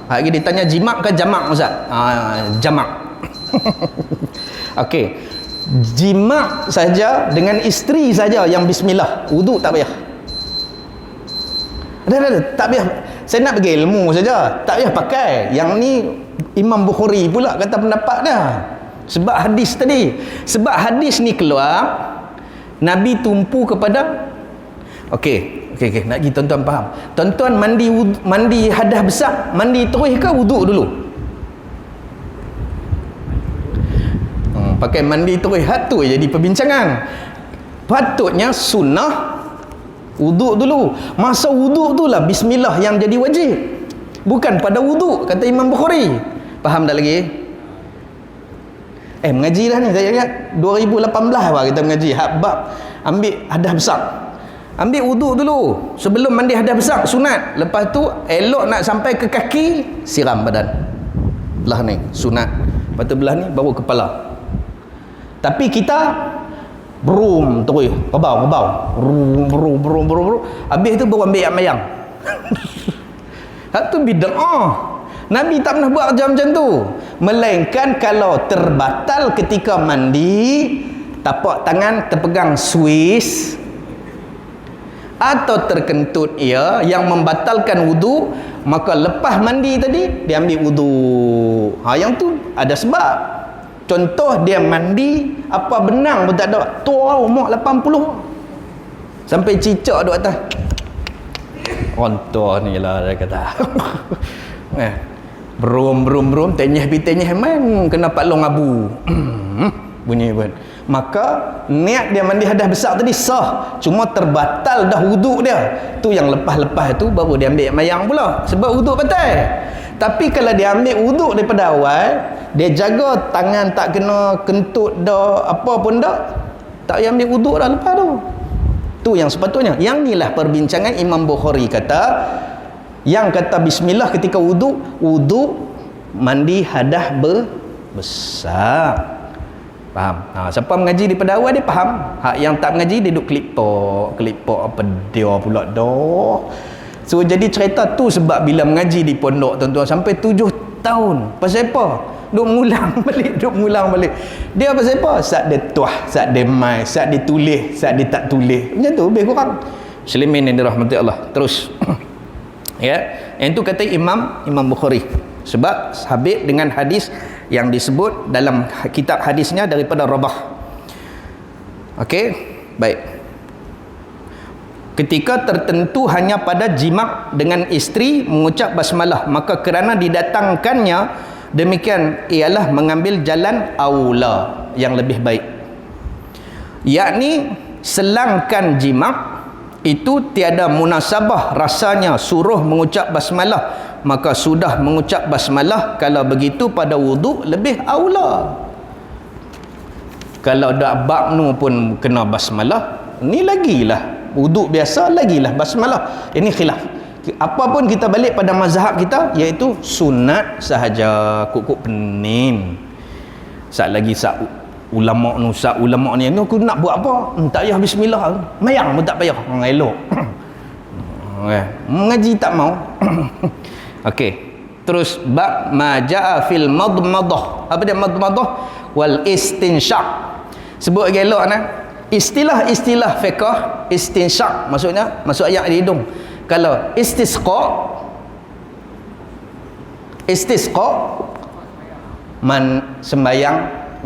Speaker 1: Lagi ditanya jimak ke jamak Ustaz? Jamak. Okey. Jimak saja dengan isteri saja yang bismillah, wuduk tak payah. Tak payah. Saya nak bagi ilmu saja, tak payah pakai. Yang ni Imam Bukhari pula kata pendapat dia. Sebab hadis tadi. Sebab hadis ni keluar, Nabi tumpu kepada Okey, nak pergi tuan-tuan faham. Tuan-tuan mandi hadas besar, mandi terus ke wuduk dulu? Pakai mandi terus tu jadi perbincangan. Patutnya sunnah wuduk dulu. Masa wuduk tu lah bismillah yang jadi wajib, bukan pada wuduk, kata Imam Bukhari. Faham tak lagi? Mengaji dah ni, saya ingat 2018 lah kita mengaji bab ambil hadas besar. Ambil wuduk dulu sebelum mandi hadas besar sunat. Lepas tu elok nak sampai ke kaki, siram badan belah ni sunat. Lepas tu belah ni baru kepala. Tapi kita brum terus rebau brum. Habis tu baru ambil mayang. Hak tu bid'ah. Nabi tak pernah buat macam tu. Melainkan kalau terbatal ketika mandi, tapak tangan terpegang Swiss atau terkentut ia yang membatalkan wudu, maka lepas mandi tadi dia ambil wudu. Yang tu ada sebab. Contoh dia mandi apa benang pun tak ada, tua umur 80 sampai cicak duk atas. Rontoh ni lah dia kata. Brum tenyeh main kena paklong abu. Bunyi pun. Maka niat dia mandi hadas besar tadi sah, cuma terbatal dah wuduk dia. Tu yang lepas-lepas tu baru dia ambil mayang pula sebab wuduk batal. Tapi kalau dia ambil wuduk daripada awal, dia jaga tangan tak kena kentut dah apa pun dah, Tak payah ambil wuduk dah lepas tu. Tu yang sepatutnya. Yang inilah perbincangan Imam Bukhari kata, yang kata bismillah ketika wuduk, wuduk mandi hadas besar. Faham? Siapa mengaji daripada awal dia faham. Hak yang tak mengaji dia duduk kelipok apa dia pula dah. So jadi cerita tu sebab bila mengaji di pondok tuan-tuan sampai 7 tahun. Pasal apa? Duk mengulang balik. Dia pasal apa? Saat dia tuah, saat dia mai, saat dia tulis, saat dia tak tulis. Macam tu lebih kurang. Muslimin yang dirahmati Allah. Terus. Ya. Yang tu kata Imam Bukhari. Sebab habis dengan hadis yang disebut dalam kitab hadisnya daripada Rabah. Okey, baik. Ketika tertentu hanya pada jima' dengan isteri mengucap basmalah, maka kerana didatangkannya demikian ialah mengambil jalan aula yang lebih baik. Yakni selangkan jima' itu tiada munasabah rasanya suruh mengucap basmalah, maka sudah mengucap basmalah. Kalau begitu pada wuduk lebih aula. Kalau dak baknu pun kena basmalah, ni lagilah wuduk biasa lagilah basmalah. Ini khilaf. Apa pun kita balik pada mazhab kita, iaitu sunat sahaja. Kuk pening. Sat lagi ulama ni aku nak buat apa? Tak payah bismillah. Mayang pun tak payah. Elok. Mengaji tak mau. Okey. Terus bab majaa fil madmadah. Apa dia madmadah? Wal istinsyaq. Sebut elok nah. Istilah-istilah fiqh istinsyaq maksudnya masuk ayat di hidung. Kalau istisqa sembayang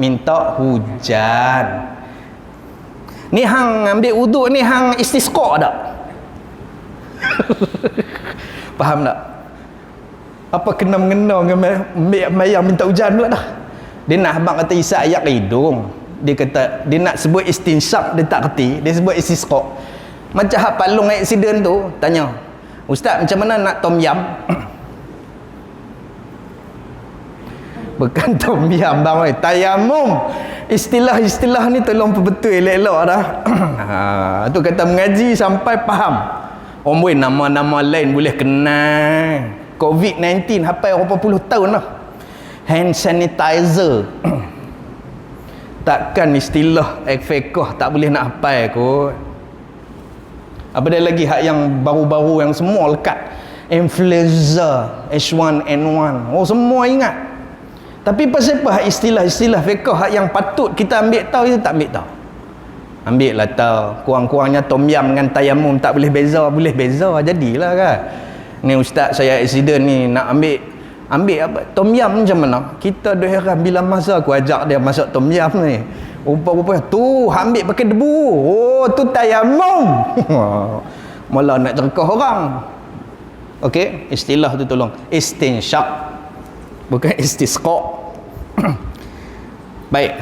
Speaker 1: minta hujan. Ni hang ambil wuduk ni hang istisqa tak? Faham tak? Apa kena-mengena dengan mayang minta hujan pula dah. Dia nak abang kata isap ayat ke hidung. Dia kata dia nak sebut istinsyaq, dia tak kerti, dia sebut istisqa. Macam hak palung aksiden tu, tanya, Ustaz macam mana nak tom yam? Bukan tom yam bang, tayamum. Istilah-istilah ni tolong betul elok-elok dah. Tu kata mengaji sampai faham. Boleh nama-nama lain boleh kenal. COVID-19 sampai berapa puluh tahun lah. Hand sanitizer. Takkan istilah fiqh tak boleh nak hafal kot. Apa dia lagi hak yang baru-baru yang semua lekat. Influenza, H1N1. Oh semua ingat. Tapi pasal apa istilah-istilah fiqh hak yang patut kita ambil tahu itu tak ambil tahu. Ambil lah tahu. Kurang-kurangnya tom yam dengan tayamum tak boleh beza, boleh beza jadilah kan. Ni ustaz saya accident ni nak ambil apa tom yam macam mana? Kita dah heran bila masa aku ajak dia masuk tom yam ni. Rupa-rupa tu ambil pakai debu. Oh tu tayamum. Malah nak cerkah orang. Okey, istilah tu tolong. Istinsyaq. Bukan istisqa. Baik.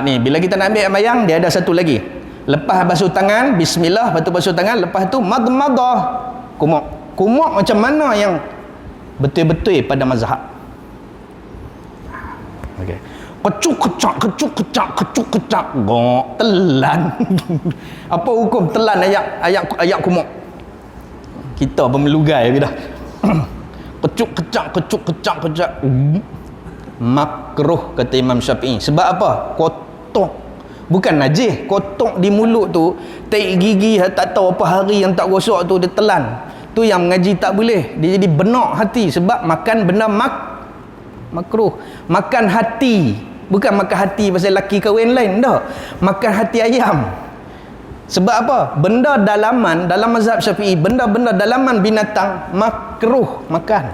Speaker 1: Ni bila kita nak ambil mayang dia ada satu lagi. Lepas basuh tangan, bismillah, lepas tu basuh tangan, lepas tu madmadah. Kumuk macam mana yang betul-betul pada mazhab. Okey. Kecuk-kecak. Telan. Apa hukum telan ayat kumuk? Kita pemelugai dah. Kecuk-kecak. Makruh kata Imam Syafi'i. Sebab apa? Kotor. Bukan najis. Kotor di mulut tu, taik gigi tak tahu apa hari yang tak gosok tu dia telan. Tu yang mengaji tak boleh. Dia jadi benak hati sebab makan benda makruh. Makan hati, bukan makan hati pasal laki kahwin lain dah. Makan hati ayam. Sebab apa? Benda dalaman dalam mazhab Syafi'i, benda-benda dalaman binatang makruh makan.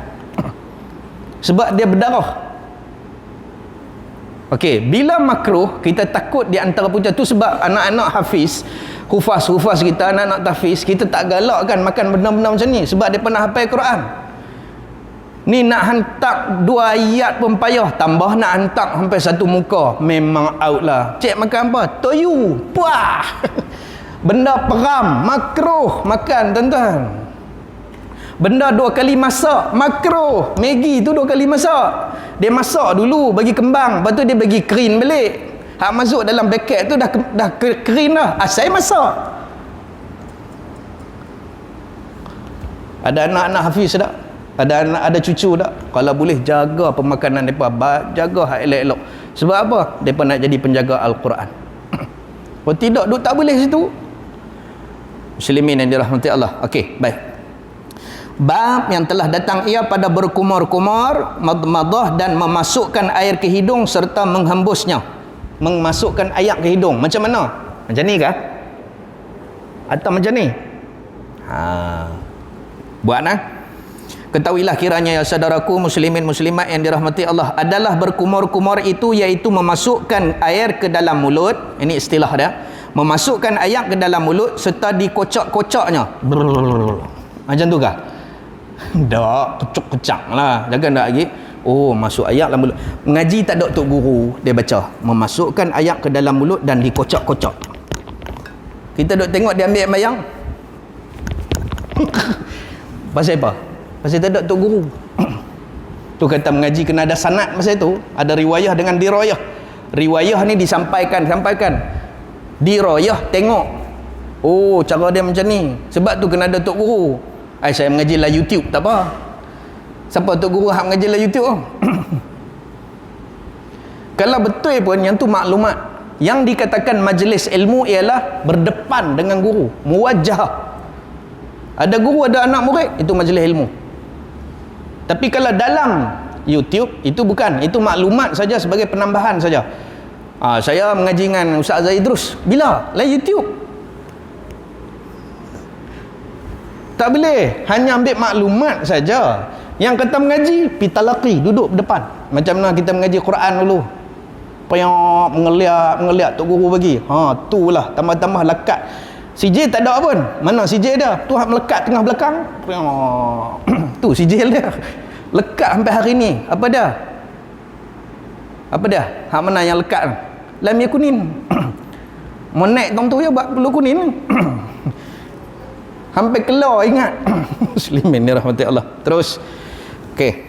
Speaker 1: Sebab dia berdarah. Okey, bila makruh kita takut di antara punca tu sebab anak-anak hafiz, hufaz kita, anak-anak tahfiz, kita tak galakkan makan benda-benda macam ni sebab dia pernah hafal Quran. Ni nak hantar 2 ayat pun payah, tambah nak hantar sampai satu muka, memang out lah. Cik makan apa? Toyu. Puah. Benda peram, makruh makan tuan-tuan. Benda 2 kali masak, makruh. Maggi tu 2 kali masak. Dia masak dulu bagi kembang, lepas tu dia bagi kering balik. Hak masuk dalam beket tu dah kering dah. Asal masak. Ada anak-anak hafiz tak? Ada cucu tak? Kalau boleh jaga pemakanan mereka, jaga hak elok-elok. Sebab apa? Mereka nak jadi penjaga Al-Quran. Kalau tidak, duk tak boleh situ. Muslimin yang dirahmati Allah. Okey, baik. Bab yang telah datang ia pada berkumur-kumur, madmadah dan memasukkan air ke hidung serta menghembusnya. Memasukkan air ke hidung. Macam mana? Macam ni kah? Atau macam ni? Buat nah. Ketahuilah kiranya ya saudaraku muslimin muslimat yang dirahmati Allah, adalah berkumur-kumur itu iaitu memasukkan air ke dalam mulut. Ini istilah dia. Memasukkan air ke dalam mulut serta dikocak-kocaknya. Macam tu kah? Tak, kecak-kecak lah. Jangan tak lagi. Oh, masuk ayat dalam mulut. Mengaji tak ada tok guru, dia baca. Memasukkan ayat ke dalam mulut dan dikocak-kocak. Kita duk tengok dia ambil mayang. Pasal apa? Pasal tak ada tok guru. Tu kata mengaji kena ada sanad masa itu. Ada riwayah dengan dirayah. Riwayah ni disampaikan. Dirayah tengok. Oh, cara dia macam ni. Sebab tu kena ada tok guru. Saya mengaji lah YouTube, tak apa. Siapa tok guru hak mengaji lah YouTube? Kalau betul pun yang tu maklumat. Yang dikatakan majlis ilmu ialah berdepan dengan guru, muwajjah. Ada guru, ada anak murid, itu majlis ilmu. Tapi kalau dalam YouTube, itu bukan. Itu maklumat saja sebagai penambahan saja. Saya mengaji dengan Ustaz Zaidrus. Bila? Lah YouTube. Tak boleh. Hanya ambil maklumat saja. Yang kata mengaji, pitalaki, duduk depan. Macam mana kita mengaji Quran dulu. Payah mengeliat tok guru bagi. Itulah tambah-tambah lekat. CJ tak ada pun. Mana CJ dia? Tu hak melekat tengah belakang. Tu CJ dia. Lekat sampai hari ni. Apa dia? Hak mana yang lekat? Lam yakunin. Mau naik tong tu ya buat perlu kunin. Hampir keluar ingat. Muslimin dirahmati Allah. Terus. Okey.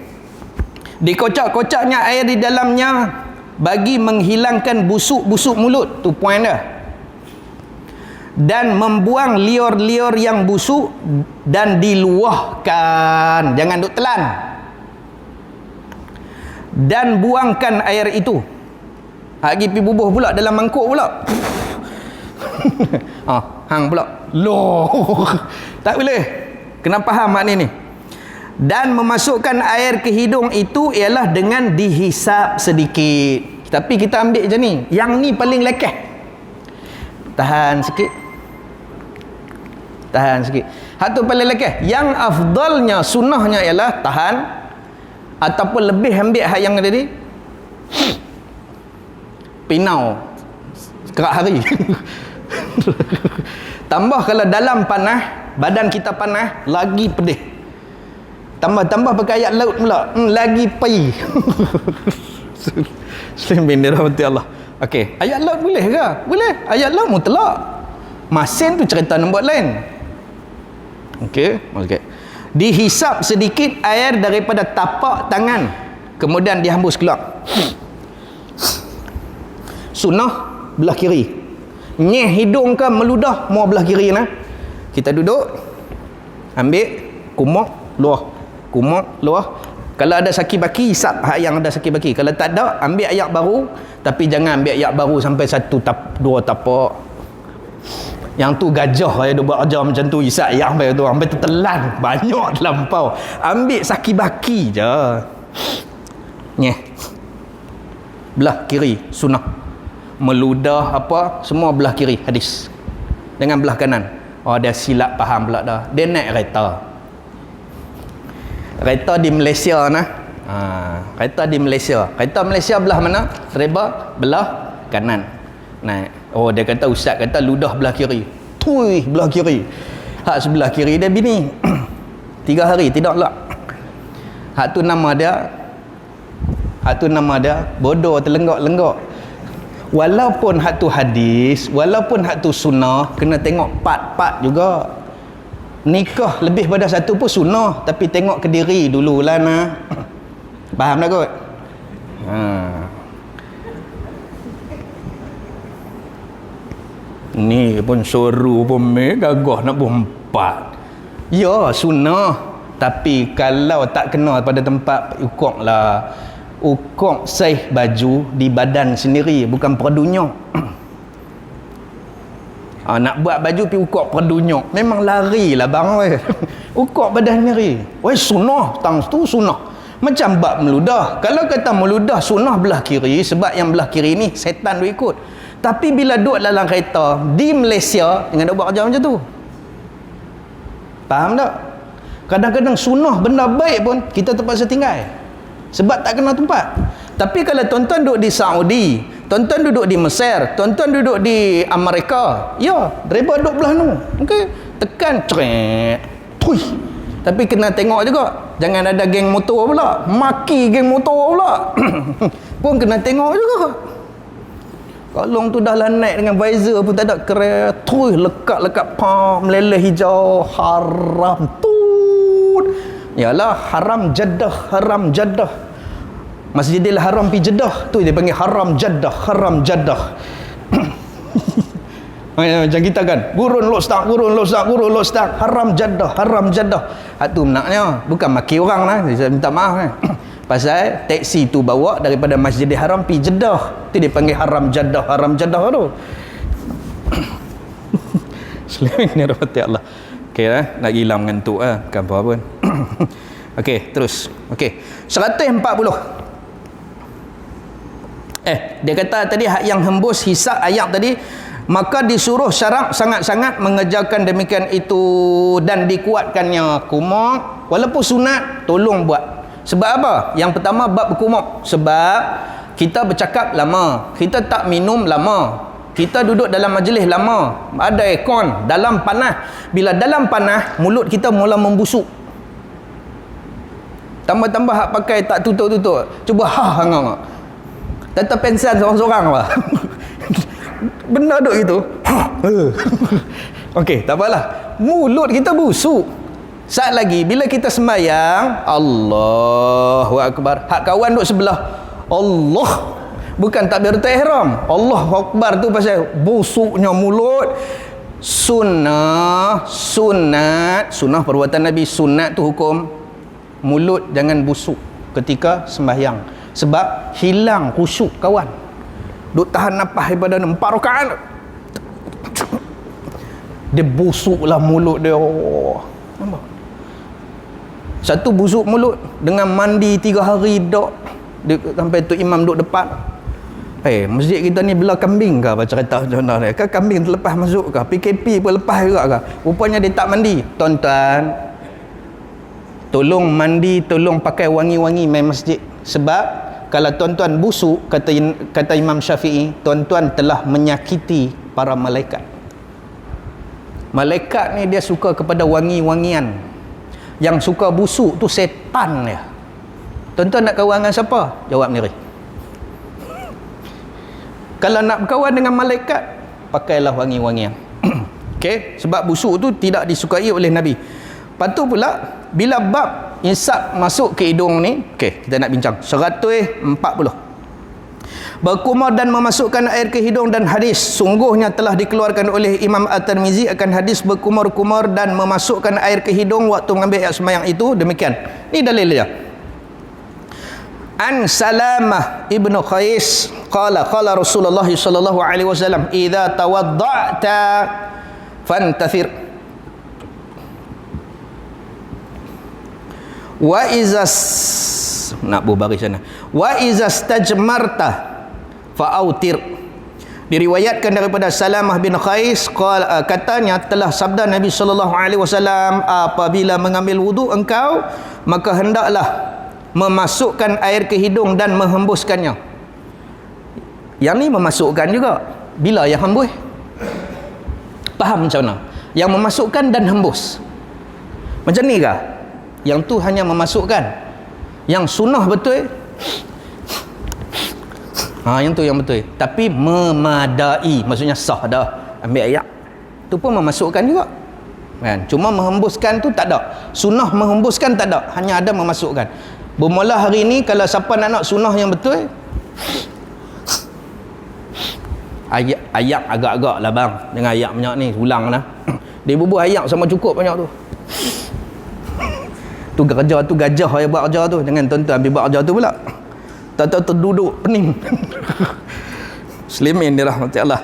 Speaker 1: Dikocak-kocaknya air di dalamnya bagi menghilangkan busuk-busuk mulut. Tu poin dia. Dan membuang liur-liur yang busuk dan diluahkan. Jangan duk telan. Dan buangkan air itu. Lagi pi bubuh pula dalam mangkuk pula. Hang pula. Loh. Tak boleh. Kena faham makna ni. Dan memasukkan air ke hidung itu ialah dengan dihisap sedikit. Tapi kita ambil je ni. Yang ni paling lekeh. Tahan sikit. Hak tu paling lekeh. Yang afdalnya, sunnahnya ialah tahan. Ataupun lebih ambil hak yang tadi. Pinau. Kerak hari. Tambah kalau dalam panas, badan kita panas, lagi pedih. Tambah pakai ayat laut pula, lagi pai. Muslimin dirahmati Allah. Okey, ayat laut boleh ke? Boleh. Ayat laut mutlak. Masin tu cerita nombor lain. Okey. Dihisap sedikit air daripada tapak tangan, kemudian dihembus keluar. Sunnah belah kiri. Nyeh hidung ke meludah mau belah kiri nah. Kita duduk, ambil kumuk luah. Kalau ada saki baki, hisap hak yang ada saki baki. Kalau tak ada, ambil ayak baru, tapi jangan ambil ayak baru sampai dua tapak. Yang tu gajah saya duk buat ajar macam tu, hisap ayak sampai tertelan banyak terlampau. Ambil saki baki je. Nyeh. Belah kiri sunnah. Meludah apa semua belah kiri hadis. Dengan belah kanan. Dia silap faham pula dah. Dia naik kereta di Malaysia nah. Kereta di Malaysia. Kereta Malaysia belah mana? Sereba belah kanan. Naik. Dia kata ustaz kata ludah belah kiri. Tui belah kiri. Hak sebelah kiri dia bini. 3 hari tidak lah. Hak tu nama dia bodoh terlenggak-lenggak. Walaupun hak tu hadis, walaupun hak tu sunnah, kena tengok part-part juga. Nikah lebih pada satu pun sunnah, tapi tengok ke diri dululah nah. Faham tak kot? Ni pun suruh pun gagah nak berempat. Ya, sunnah. Tapi kalau tak kena pada tempat, ukoklah. Ukok saiz baju di badan sendiri, bukan per dunia. Nak buat baju pergi ukok per dunia, memang larilah bang. Ukok badan sendiri. Sunnah, tang tu sunnah. Macam bab meludah. Kalau kata meludah sunnah belah kiri, sebab yang belah kiri ni setan dia ikut. Tapi bila duduk dalam kereta di Malaysia, jangan buat kerja macam tu. Faham tak? Kadang-kadang sunnah benda baik pun kita terpaksa tinggal sebab tak kena tempat. Tapi kalau tuan-tuan duduk di Saudi, tuan-tuan duduk di Mesir, tuan-tuan duduk di Amerika, ya, driver duduk belah nu, okey, tekan cret, tui. Tapi kena tengok juga, jangan ada geng motor pula, maki geng motor pula. Pun kena tengok juga. Kalong tu dah lah naik dengan visor pun tak ada, keret, tui, lekat-lekat pam, meleleh hijau, haram tu. Yalah, haram Jeddah. Masjidil Haram pi Jeddah tu dia panggil haram Jeddah. Macam kita kan, gurun lo start, haram Jeddah. Tu maknanya bukan maki orang lah, saya minta maaf kan. Pasal taksi tu bawa daripada Masjidil Haram pi Jeddah, tu dia panggil haram Jeddah tu. Selain ni rahmat Allah. Okey nak gilam ngantuk bukan apa pun. Okey, terus. Okey. 140. Dia kata tadi hak yang hembus hisap ayat tadi, maka disuruh syarak sangat-sangat mengerjakan demikian itu dan dikuatkannya. Kumur walaupun sunat tolong buat. Sebab apa? Yang pertama bab berkumur. Sebab kita bercakap lama, kita tak minum lama, kita duduk dalam majlis lama, ada aircon, dalam panas. Bila dalam panas, mulut kita mula membusuk. Tambah-tambah hak pakai tak tutup-tutup. Cuba hangang. Tetap pensan seorang-seorang lah. Benda duk gitu. Okey, tak apalah. Mulut kita busuk. Saat lagi bila kita sembahyang, Allahu Akbar, hak kawan duk sebelah, Allah, bukan takbiratul ihram. Allahu Akbar tu pasal busuknya mulut. Sunat perbuatan Nabi. Sunat tu hukum mulut jangan busuk ketika sembahyang, sebab hilang khusyuk kawan. Duk tahan nafas daripada 4 rakaat, dia busuklah mulut dia. Nampak? Satu busuk mulut dengan mandi 3 hari dok sampai tu imam duk depan. Masjid kita ni belah kambing ke baca cerita macam mana? Kan kambing terlepas masuk ke? PKP pun lepas juga ke? Rupanya dia tak mandi. Tuan-tuan, tolong mandi, tolong pakai wangi-wangi main masjid. Sebab kalau tuan-tuan busuk, kata Imam Syafi'i, tuan-tuan telah menyakiti para malaikat. Malaikat ni dia suka kepada wangi-wangian. Yang suka busuk tu setan dia. Tuan-tuan nak kawan dengan siapa? Jawab sendiri. Kalau nak berkawan dengan malaikat, pakailah wangi-wangian. Okey, sebab busuk tu tidak disukai oleh Nabi. Lepas tu pula bila bab insap masuk ke hidung ni, okey, kita nak bincang 140. Berkumur dan memasukkan air ke hidung dan hadis sungguhnya telah dikeluarkan oleh Imam At-Tirmizi akan hadis berkumur-kumur dan memasukkan air ke hidung waktu mengambil ayat sembahyang itu. Demikian. Ni dalil dia. An Salamah ibnu Qais qala Rasulullah sallallahu alaihi wasallam idza tawadda'ta fantathir wa izas nak berbaris sana wa izas tajmarta fa'autir. Diriwayatkan daripada Salamah bin Qais katanya telah sabda Nabi sallallahu alaihi wasallam, apabila mengambil wudu engkau maka hendaklah memasukkan air ke hidung dan menghembuskannya. Yang ni memasukkan juga. Bila yang hembus? Faham macam mana? Yang memasukkan dan hembus. Macam ni kah? Yang tu hanya memasukkan. Yang sunnah betul. Yang tu yang betul. Tapi memadai, maksudnya sah dah. Ambil ayat. Tu pun memasukkan juga. Kan? Cuma menghembuskan tu tak ada. Sunnah menghembuskan tak ada. Hanya ada memasukkan. Bermula hari ni kalau siapa nak sunnah yang betul, Ayak agak-agak lah bang, dengan ayak banyak ni ulang lah. Dia bubuh ayak sama cukup banyak tu. Tu kerja tu gajah yang buat kerja tu, jangan tuan-tuan ambil buat kerja tu pula. Tak terduduk pening. Muslimin dirahmati Allah.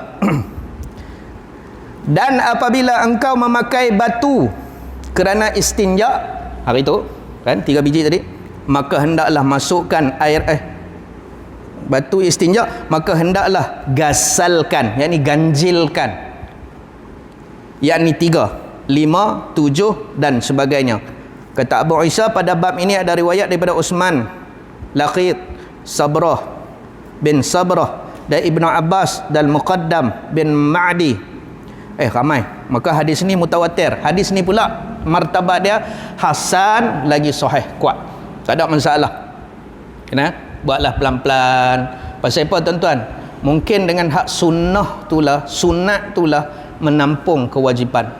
Speaker 1: Dan apabila engkau memakai batu kerana istinja hari tu kan 3 biji tadi, maka hendaklah masukkan air batu istinja, maka hendaklah gasalkan, yakni ganjilkan, yakni 3, 5, 7 dan sebagainya. Kata Abu Isa, pada bab ini ada riwayat daripada Utsman, Laqit, Sabrah bin Sabrah dan Ibnu Abbas dan Muqaddam bin Ma'di. Ramai. Maka hadis ni mutawatir. Hadis ni pula martabat dia hasan lagi sahih, kuat. Tak ada masalah. Kena buatlah pelan-pelan. Pasal apa tuan-tuan? Mungkin dengan hak sunnah itulah, sunat itulah menampung kewajipan.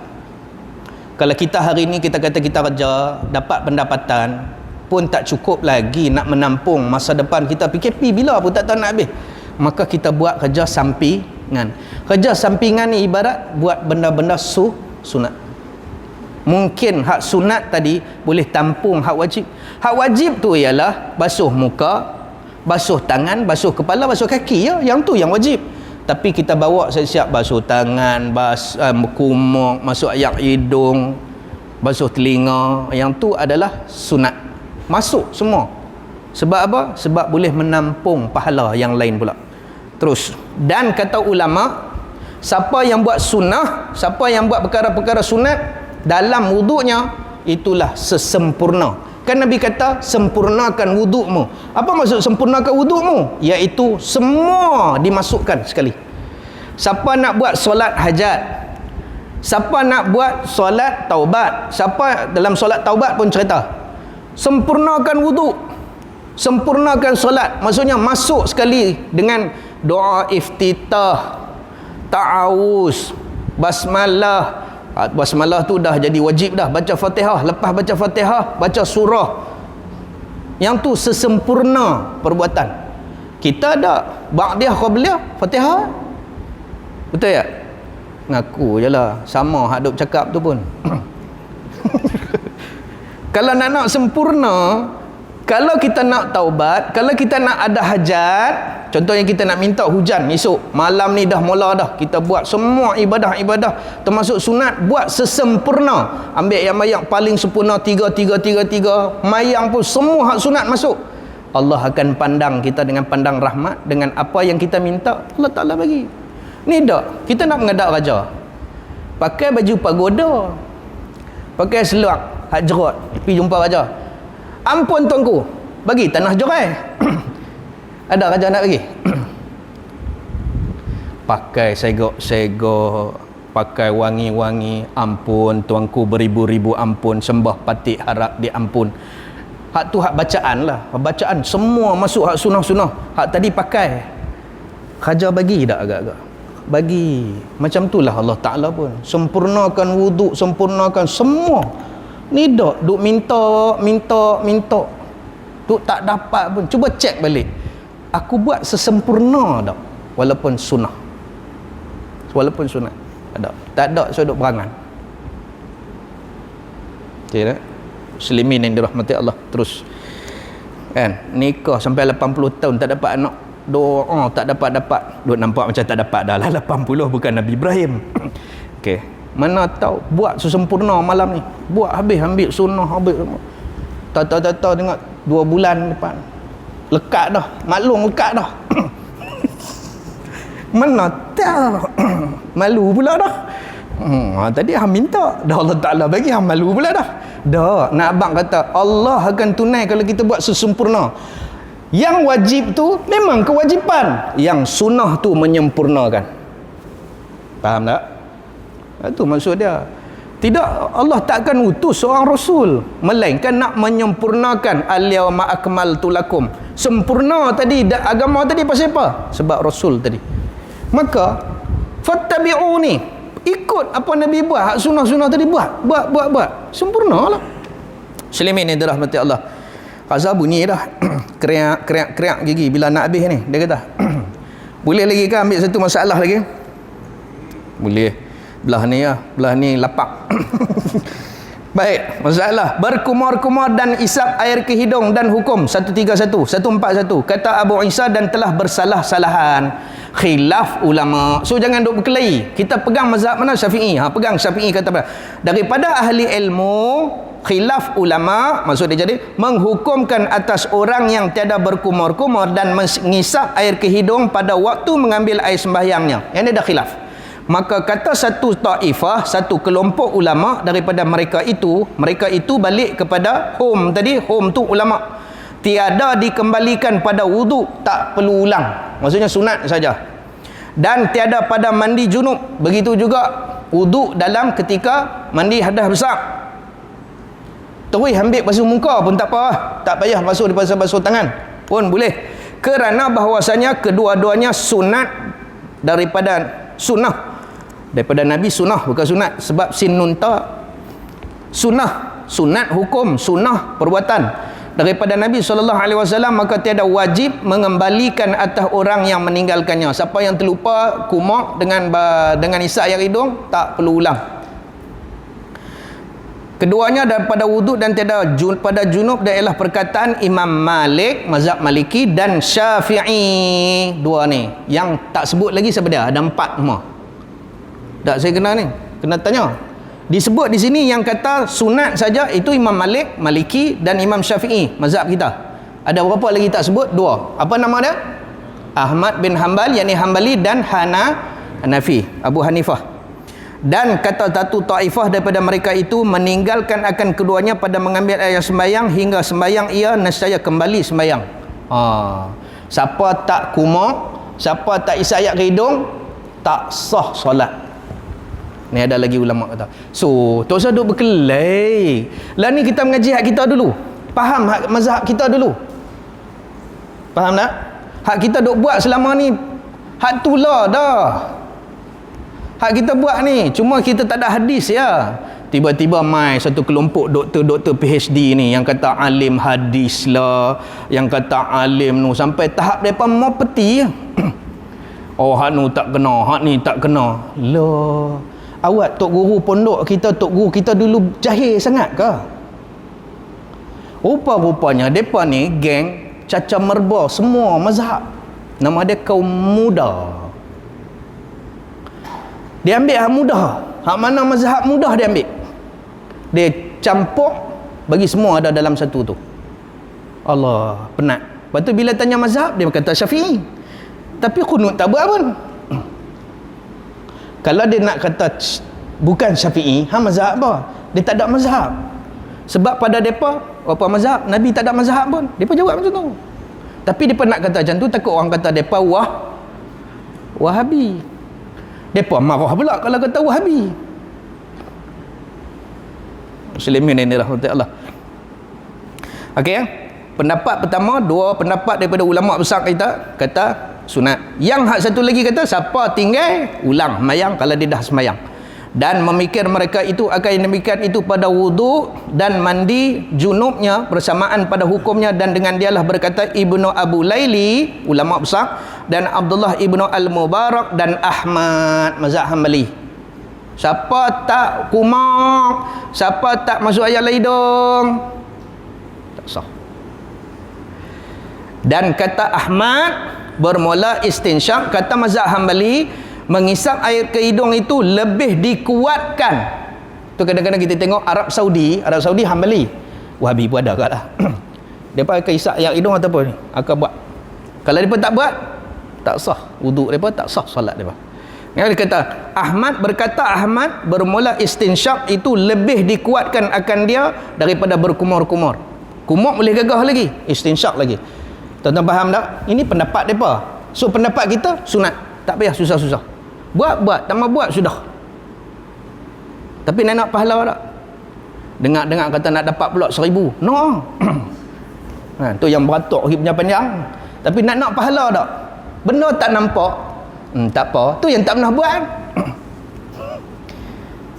Speaker 1: Kalau kita hari ni kita kata kita kerja, dapat pendapatan pun tak cukup lagi nak menampung masa depan kita. PKP bila pun tak tahu nak habis. Maka kita buat kerja sampingan. Kerja sampingan ni ibarat buat benda-benda sunat. Mungkin hak sunat tadi boleh tampung hak wajib. Hak wajib tu ialah basuh muka, basuh tangan, basuh kepala, basuh kaki ya. Yang tu yang wajib. Tapi kita bawa siap-siap basuh tangan, kumuk, masuk ayak hidung, basuh telinga. Yang tu adalah sunat. Masuk semua. Sebab apa? Sebab boleh menampung pahala yang lain pula. Terus. Dan kata ulama, siapa yang buat sunnah, siapa yang buat perkara-perkara sunat dalam wuduknya, itulah sesempurna. Kan Nabi kata, sempurnakan wudukmu. Apa maksud sempurnakan wudukmu? Iaitu semua dimasukkan sekali. Siapa nak buat solat hajat, siapa nak buat solat taubat, siapa dalam solat taubat pun cerita, sempurnakan wuduk, sempurnakan solat. Maksudnya masuk sekali dengan doa iftitah, ta'awuz, basmalah. Basmalah tu dah jadi wajib dah. Baca Fatihah, lepas baca Fatihah baca surah. Yang tu sesempurna perbuatan. Kita ada ba'diyah qabliyah Fatihah. Betul tak? Ngaku je lah. Sama hak duk cakap tu pun. Kalau nak sempurna, kalau kita nak taubat, kalau kita nak ada hajat, contohnya kita nak minta hujan esok, malam ni dah mula dah, kita buat semua ibadah-ibadah termasuk sunat, buat sesempurna. Ambil yang mayang paling sempurna 3, mayang pun semua hak sunat masuk. Allah akan pandang kita dengan pandang rahmat, dengan apa yang kita minta Allah Ta'ala bagi. Ni dak, kita nak menghadap raja, pakai baju pagoda, pakai seluar hak jerat, pergi jumpa raja. Ampun tuanku, bagi tanah jorai. Ada raja nak bagi? Pakai segok-segok, pakai wangi-wangi. Ampun tuanku, beribu-ribu ampun, sembah patik harap diampun. Hak tu hak bacaan lah. Bacaan semua masuk hak sunah-sunah. Hak tadi pakai. Raja bagi tak agak-agak? Bagi. Macam tu lah Allah Ta'ala pun. Sempurnakan wuduk, sempurnakan semua. Ni duk minta. Duk tak dapat pun. Cuba cek balik. Aku buat sesempurna tak? Walaupun sunnah. Walaupun sunnah. Tak ada saya duk berangan. Okay tak? Muslimin yang dirahmati Allah. Terus. Kan? Nikah sampai 80 tahun tak dapat anak. Doa tak dapat. Duk nampak macam tak dapat dah lah. 80 bukan Nabi Ibrahim. Okay. Mana tahu buat sesempurna malam ni, buat habis, ambil sunnah habis. Tahu tengok 2 bulan depan lekat dah, maklum lekat dah. Mana tahu malu pula dah. Tadi hang minta dah, Allah Ta'ala bagi, hang malu pula dah. Nak abang kata Allah akan tunai kalau kita buat sesempurna. Yang wajib tu memang kewajipan, yang sunnah tu menyempurnakan. Faham tak? Itu maksud dia. Tidak, Allah takkan utus seorang rasul melainkan nak menyempurnakan. Al-yawma akmaltu lakum. Sempurna tadi agama tadi pasal apa? Sebab rasul tadi. Maka fattabi'uni, ikut apa Nabi buat, hak sunah-sunah tadi buat. Sempurnalah. Muslimin ni dirahmati Allah. Qaza bunyi dah. Kriak gigi bila nak habis ni. Dia kata Boleh lagi ke ambil satu masalah lagi? Boleh. Belah ni lapak. Baik, masalah berkumur-kumur dan isap air ke hidung dan hukum 141 141 kata Abu Isa dan telah bersalah-salahan, khilaf ulama. So jangan duk berkelahi. Kita pegang mazhab mana? Syafi'i. Pegang Syafi'i kata daripada ahli ilmu, khilaf ulama maksud dia jadi menghukumkan atas orang yang tiada berkumur-kumur dan mengisap air ke hidung pada waktu mengambil air sembahyangnya. Yang ni dah khilaf. Maka kata satu taifah, satu kelompok ulama daripada mereka itu balik kepada hum tadi. Hum tu ulama, tiada dikembalikan pada wudu, tak perlu ulang, maksudnya sunat saja, dan tiada pada mandi junub, begitu juga wudu dalam ketika mandi hadas besar. Terus ambil basuh muka pun tak apa, tak payah basuh basuh tangan pun boleh, kerana bahwasanya kedua-duanya sunat daripada sunnah daripada Nabi, sunnah bukan sunat, sebab sin nun ta sunnah, sunat hukum, sunnah perbuatan daripada Nabi SAW, maka tiada wajib mengembalikan atas orang yang meninggalkannya. Siapa yang terlupa kumur dengan isap air hidung, tak perlu ulang. Keduanya daripada wuduk dan tiada pada junub, dan ialah perkataan Imam Malik, mazhab Maliki, dan Syafi'i. Dua ni yang tak sebut lagi siapa dia? Ada 4 semua. Tak, saya kena tanya. Disebut di sini yang kata sunat saja itu Imam Malik, Maliki, dan Imam Syafi'i, mazhab kita. Ada berapa lagi tak sebut? 2. Apa nama dia? Ahmad bin Hanbal, yakni Hanbali, dan Hanafi, Abu Hanifah. Dan kata satu taifah daripada mereka itu meninggalkan akan keduanya pada mengambil air sembahyang hingga sembahyang ia nescaya kembali sembahyang. Siapa tak kumur, siapa tak isap air hidung, tak sah solat. Ni ada lagi ulama kata. So, tak usah duk berkelahi. Lah ni kita mengaji hak kita dulu. Faham hak mazhab kita dulu. Faham tak? Hak kita duk buat selama ni hak tu lah dah. Hak kita buat ni cuma kita tak ada hadis ya. Tiba-tiba mai satu kelompok doktor-doktor PhD ni yang kata alim hadis lah, yang kata alim nu, sampai tahap depa mau peti. Oh hak nu tak kena, hak ni tak kena. Lah, awak tok guru pondok kita, tok guru kita dulu jahil sangat ke? Rupa-rupanya depa ni geng caca merba semua mazhab. Nama dia kaum muda. Dia ambil hak mudah. Hak mana mazhab mudah dia ambil. Dia campur bagi semua ada dalam satu tu. Allah, penat. Lepas tu bila tanya mazhab, dia kata Syafi'i. Tapi kunut tak buat pun. Kalau dia nak kata bukan Syafi'i, mazhab apa? Dia tak ada mazhab. Sebab pada depa apa mazhab? Nabi tak ada mazhab pun. Depa jawab macam tu. Tapi depa nak kata macam tu takut orang kata depa Wahabi. Depa marah pula kalau kata Wahabi. Muslimin ini rahmatullah. Okey ya. Pendapat pertama, 2 pendapat daripada ulama besar kita kata sunat. Yang hak satu lagi kata siapa tinggal ulang sembahyang kalau dia dah sembahyang. Dan memikir mereka itu akan demikian itu pada wudu dan mandi junubnya bersamaan pada hukumnya, dan dengan dialah berkata Ibnu Abu Laili, ulama besar, dan Abdullah Ibnu Al-Mubarak dan Ahmad, mazhab Hanbali. Siapa tak kumur, siapa tak masuk air hidung, tak sah. Dan kata Ahmad bermula istinsyak, kata mazhab Hanbali mengisap air ke hidung itu lebih dikuatkan. Tu kadang-kadang kita tengok Arab Saudi Hanbali, Wahabi pun ada kat lah. Depa akan isap air hidung ataupun akan buat. Kalau depa tak buat, tak sah wuduk depa, tak sah solat depa. Dia kata Ahmad bermula istinsyak itu lebih dikuatkan akan dia daripada berkumur-kumur. Kumur boleh gagah lagi, istinsyak lagi. Tuan-tuan faham tak? Ini pendapat depa. So pendapat kita sunat, tak payah susah-susah. Buat, tak mau buat sudah. Tapi nak pahala tak? Dengar kata nak dapat pula 1000. No. Tu yang beratuk hidupnya panjang. Tapi nak pahala tak? Benda tak nampak, tak apa. Tu yang tak pernah buat.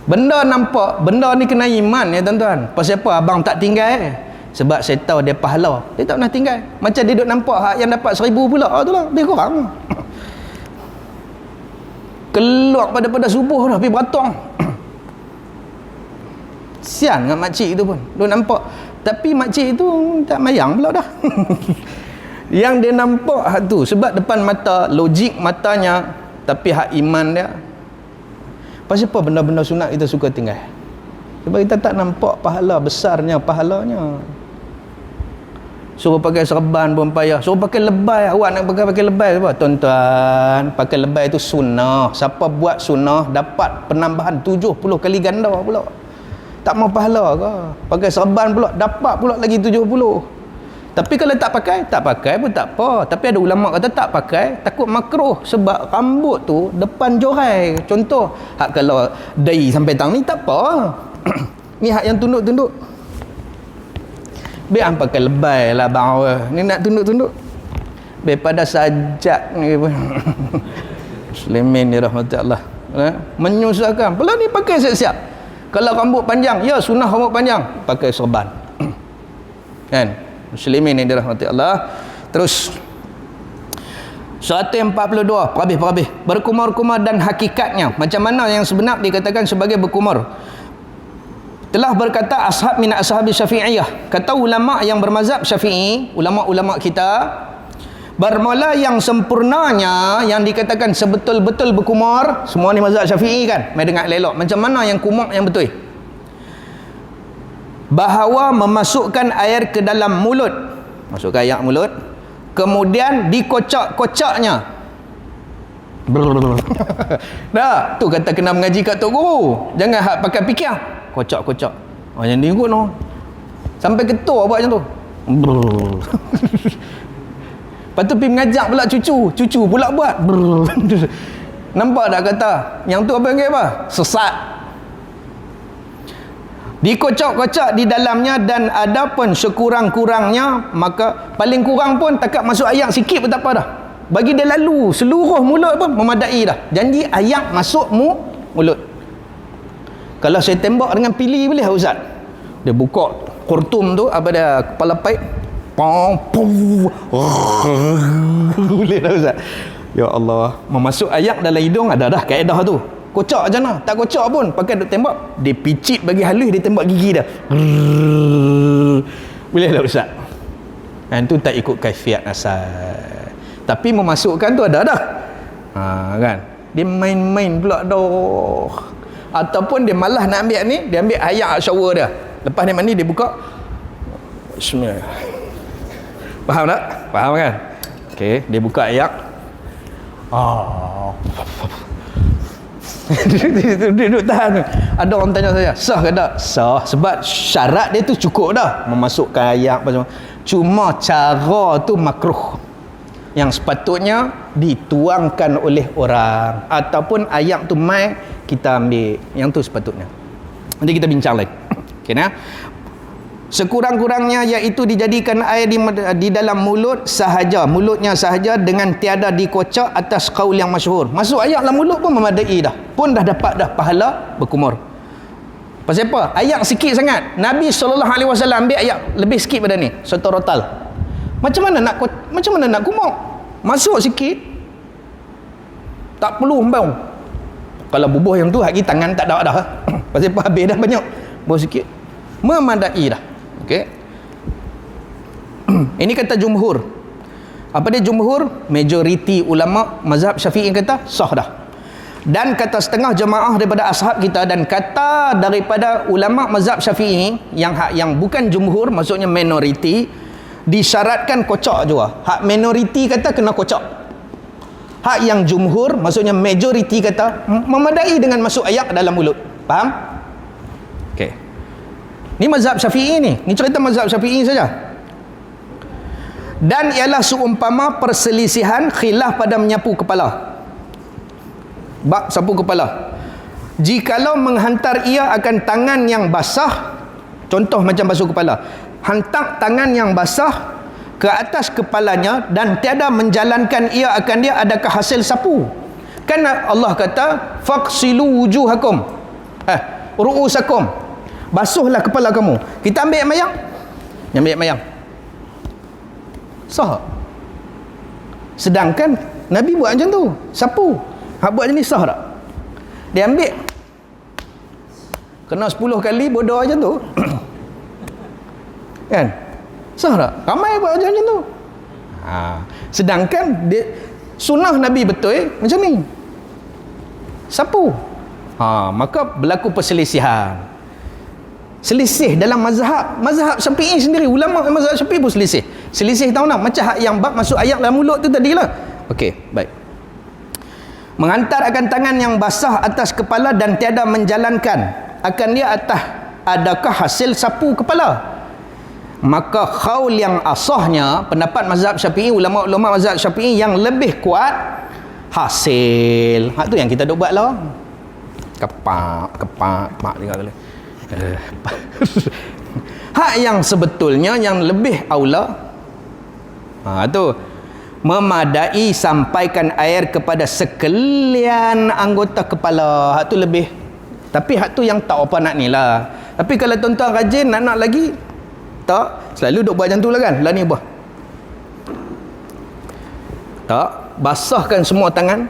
Speaker 1: Benda nampak, benda ni kena iman ya tuan-tuan. Pasal apa abang tak tinggal? Sebab saya tahu dia pahala. Dia tak pernah tinggal. Macam dia duk nampak hak yang dapat 1000 pula. Tu lah, lebih kurang. keluar pada subuh dah pergi beratong. Sian dengan makcik tu pun. Dia nampak. Tapi makcik tu tak mayang pula dah. Yang dia nampak hak tu sebab depan mata, logik matanya, tapi hak iman dia. Pasal apa benda-benda sunat kita suka tinggal? Sebab kita tak nampak pahala besarnya pahalanya. Suruh pakai serban pun payah. Suruh pakai lebay. Awak nak pakai lebay apa? Tuan-tuan, pakai lebay itu sunnah. Siapa buat sunnah dapat penambahan 70 kali ganda pula. Tak mau pahala ke? Pakai serban pula dapat pula lagi 70. Tapi kalau tak pakai pun tak apa. Tapi ada ulama kata tak pakai takut makruh sebab rambut tu depan jorai. Contoh, hak kalau dari sampai tang ni tak apa. Ni hak yang tunduk-tunduk. Biar pakai lebay lah bawah. Ni nak tunduk-tunduk. Biar pada sajak ni pun. Muslimin ni rahmatullah. Menyusahkan. Pula ni pakai siap-siap. Kalau rambut panjang, ya sunnah rambut panjang, pakai serban. Kan? Muslimin ni dirahmati Allah. Terus 142 perhabis. Berkumar-kumar dan hakikatnya. Macam mana yang sebenar dikatakan sebagai berkumar? Telah berkata ashab min ashabi Syafi'iyah. Kata ulama yang bermazhab Syafi'i, ulama-ulama kita, bermula yang sempurnanya yang dikatakan sebetul-betul berkumar, semua ni mazhab Syafi'i kan, mai dengar elok. Macam mana yang kumar yang betul? Bahawa memasukkan air ke dalam mulut, masukkan air mulut, kemudian dikocak-kocaknya. Dah, tu kata kena mengaji kat tok guru. Jangan hak pakai fikir. Kocak-kocak. Oh yang ni kot noh. Sampai ketua buat macam tu. Lepas tu pergi mengajak pula cucu pula buat. Nampak tak kata? Yang tu apa yang apa? Sesat. Dikocak-kocak di dalamnya dan ada pun sekurang-kurangnya, maka paling kurang pun takat masuk ayak sikit pun tak apa dah. Bagi dia lalu seluruh mulut pun memadai dah. Janji ayak masuk mulut. Kalau saya tembak dengan pili boleh Ustaz? Dia buka kurtum tu, apa dia, kepala paip. Boleh dah Ustaz? Ya Allah, memasuk ayak dalam hidung ada dah kaedah tu. Kocak macam mana? Tak kocak pun, pakai duk tembak, dia picit bagi halus, dia tembak gigi dah. Boleh tak Ustaz? Yang tu tak ikut kaifiat asal. Tapi memasukkan tu ada dah. Kan? Dia main-main pula dah. Ataupun dia malah nak ambil ni, dia ambil ayak shower dia. Lepas dia mandi, dia buka. Bismillah. Faham tak? Faham kan? Okey, dia buka ayak. Dia duduk tahan. Ada orang tanya saya, sah ke tak? Sah. Sebab syarat dia tu cukup dah. Memasukkan ayak macam. Cuma cara tu makruh. Yang sepatutnya dituangkan oleh orang. Ataupun ayak tu mai kita ambil. Yang tu sepatutnya. Nanti kita bincang lagi. Okey nah. Sekurang-kurangnya iaitu dijadikan air di dalam mulut sahaja, mulutnya sahaja, dengan tiada dikocak atas kaul yang masyhur. Masuk ayak dalam mulut pun memadai dah. Pun dah dapat dah pahala berkumur. Pasal apa? Ayak sikit sangat. Nabi SAW ambil ayak lebih sikit pada ni, satu rotal. Macam mana nak kumur? Masuk sikit. Tak perlu hembau. Kalau bubuh yang tu haki tangan tak ada dah. Pasal apa? Habis dah banyak. Bubuh sikit. Memadai dah. Okey. Ini kata jumhur. Apa dia jumhur? Majoriti ulama mazhab Syafi'i kata sah dah. Dan kata setengah jemaah daripada ashab kita, dan kata daripada ulama mazhab Syafi'i yang bukan jumhur, maksudnya minoriti, disyaratkan kocak juga. Hak minoriti kata kena kocak. Hak yang jumhur, maksudnya majoriti, kata memadai dengan masuk ayak dalam mulut. Faham? Okey. Ni mazhab Syafi'i ni. Ni cerita mazhab Syafi'i saja. Dan ialah seumpama perselisihan khilaf pada menyapu kepala. Bab sapu kepala. Jikalau menghantar ia akan tangan yang basah, contoh macam basuh kepala, hantar tangan yang basah ke atas kepalanya dan tiada menjalankan ia akan dia, adakah hasil sapu? Kan Allah kata faqsilu wujuhakum, ru'usakum, basuhlah kepala kamu. Kita ambil mayang, sah. Sedangkan Nabi buat macam tu, sapu. Hak buat macam ni sah tak? Dia ambil kena 10 kali bodoh macam tu. Kan? Sah tak? Ramai buat macam tu. Sedangkan dia, sunnah Nabi betul macam ni. Sapu. Maka berlaku perselisihan. Selisih dalam mazhab Syafi'i sendiri, ulama mazhab Syafi'i pun selisih tahu tak, macam hak yang bab masuk ayat dalam mulut tu tadilah. Okey, baik. Menghantar akan tangan yang basah atas kepala dan tiada menjalankan akan dia atas, adakah hasil sapu kepala? Maka qaul yang asahnya, pendapat mazhab Syafi'i, ulama-ulama mazhab Syafi'i yang lebih kuat, hasil. Hak tu yang kita duk buat lah. Kepak mak dengar kali. Hak yang sebetulnya yang lebih aula, tu memadai sampaikan air kepada sekalian anggota kepala. Hak tu lebih, tapi hak tu yang tak apa nak ni lah. Tapi kalau tuan-tuan rajin nak lagi, tak selalu duk buat macam tu lah kan. Lah ni buah, tak basahkan semua tangan,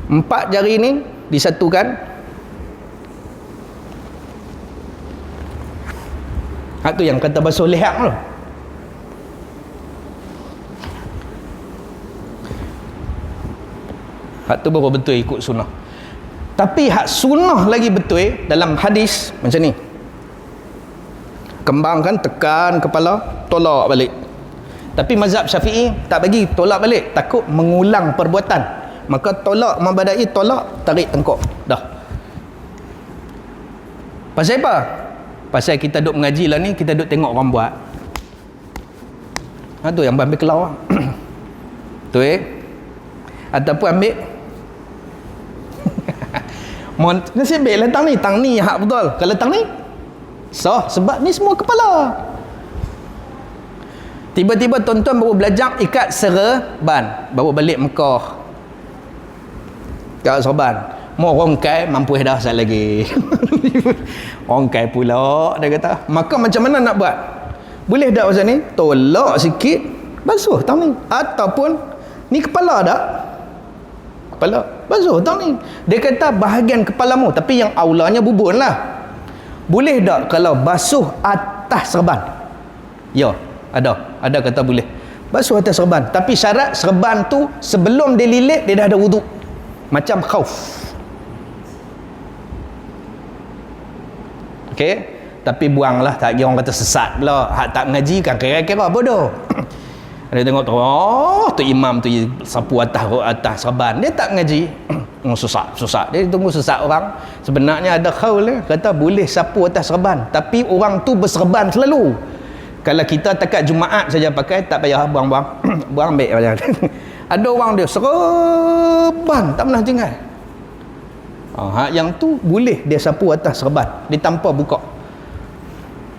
Speaker 1: 4 jari ni disatukan. Hak tu yang kata basuh leher tu. Hak tu baru betul ikut sunnah. Tapi hak sunnah lagi betul dalam hadis macam ni. Kembangkan, tekan kepala, tolak balik. Tapi mazhab Syafi'i tak bagi tolak balik, takut mengulang perbuatan. Maka tolak membadai, tolak, tarik tengkok. Dah. Pasal apa? Pasal kita duk mengaji lah ni, kita duk tengok orang buat. Tu yang ambil kelau. Tu ataupun ambil nasib baik lah tang ni hak betul. Kalau tang ni sah, sebab ni semua kepala. Tiba-tiba tuan-tuan baru belajar ikat serban, baru balik Mekah. Ikat serban, mau rongkai mampu dah sekali lagi. Rongkai pula dia kata. Maka macam mana nak buat? Boleh tak macam ni? Tolak sikit, basuh tang ni. Ataupun ni kepala tak? Kepala, basuh tang ni. Dia kata bahagian kepalamu, tapi yang aulanya bubun lah. Boleh tak kalau basuh atas serban? Ya, ada kata boleh. Basuh atas serban, tapi syarat serban tu sebelum dia lilit dia dah ada wuduk. Macam khauf. Okey, tapi buanglah, tak kira orang kata sesat pula. Hak tak mengaji kan kira-kira bodoh. Dia tengok tu, tu imam tu sapu atas serban, dia tak mengaji. Susah. Dia tunggu sesat orang. Sebenarnya ada qaul kata boleh sapu atas serban, tapi orang tu berserban selalu. Kalau kita takat Jumaat saja pakai, tak payah buang-buang. Buang ambil macam. Ada orang dia serban tak pernah tinggal. Yang tu boleh dia sapu atas serban, dia tanpa buka.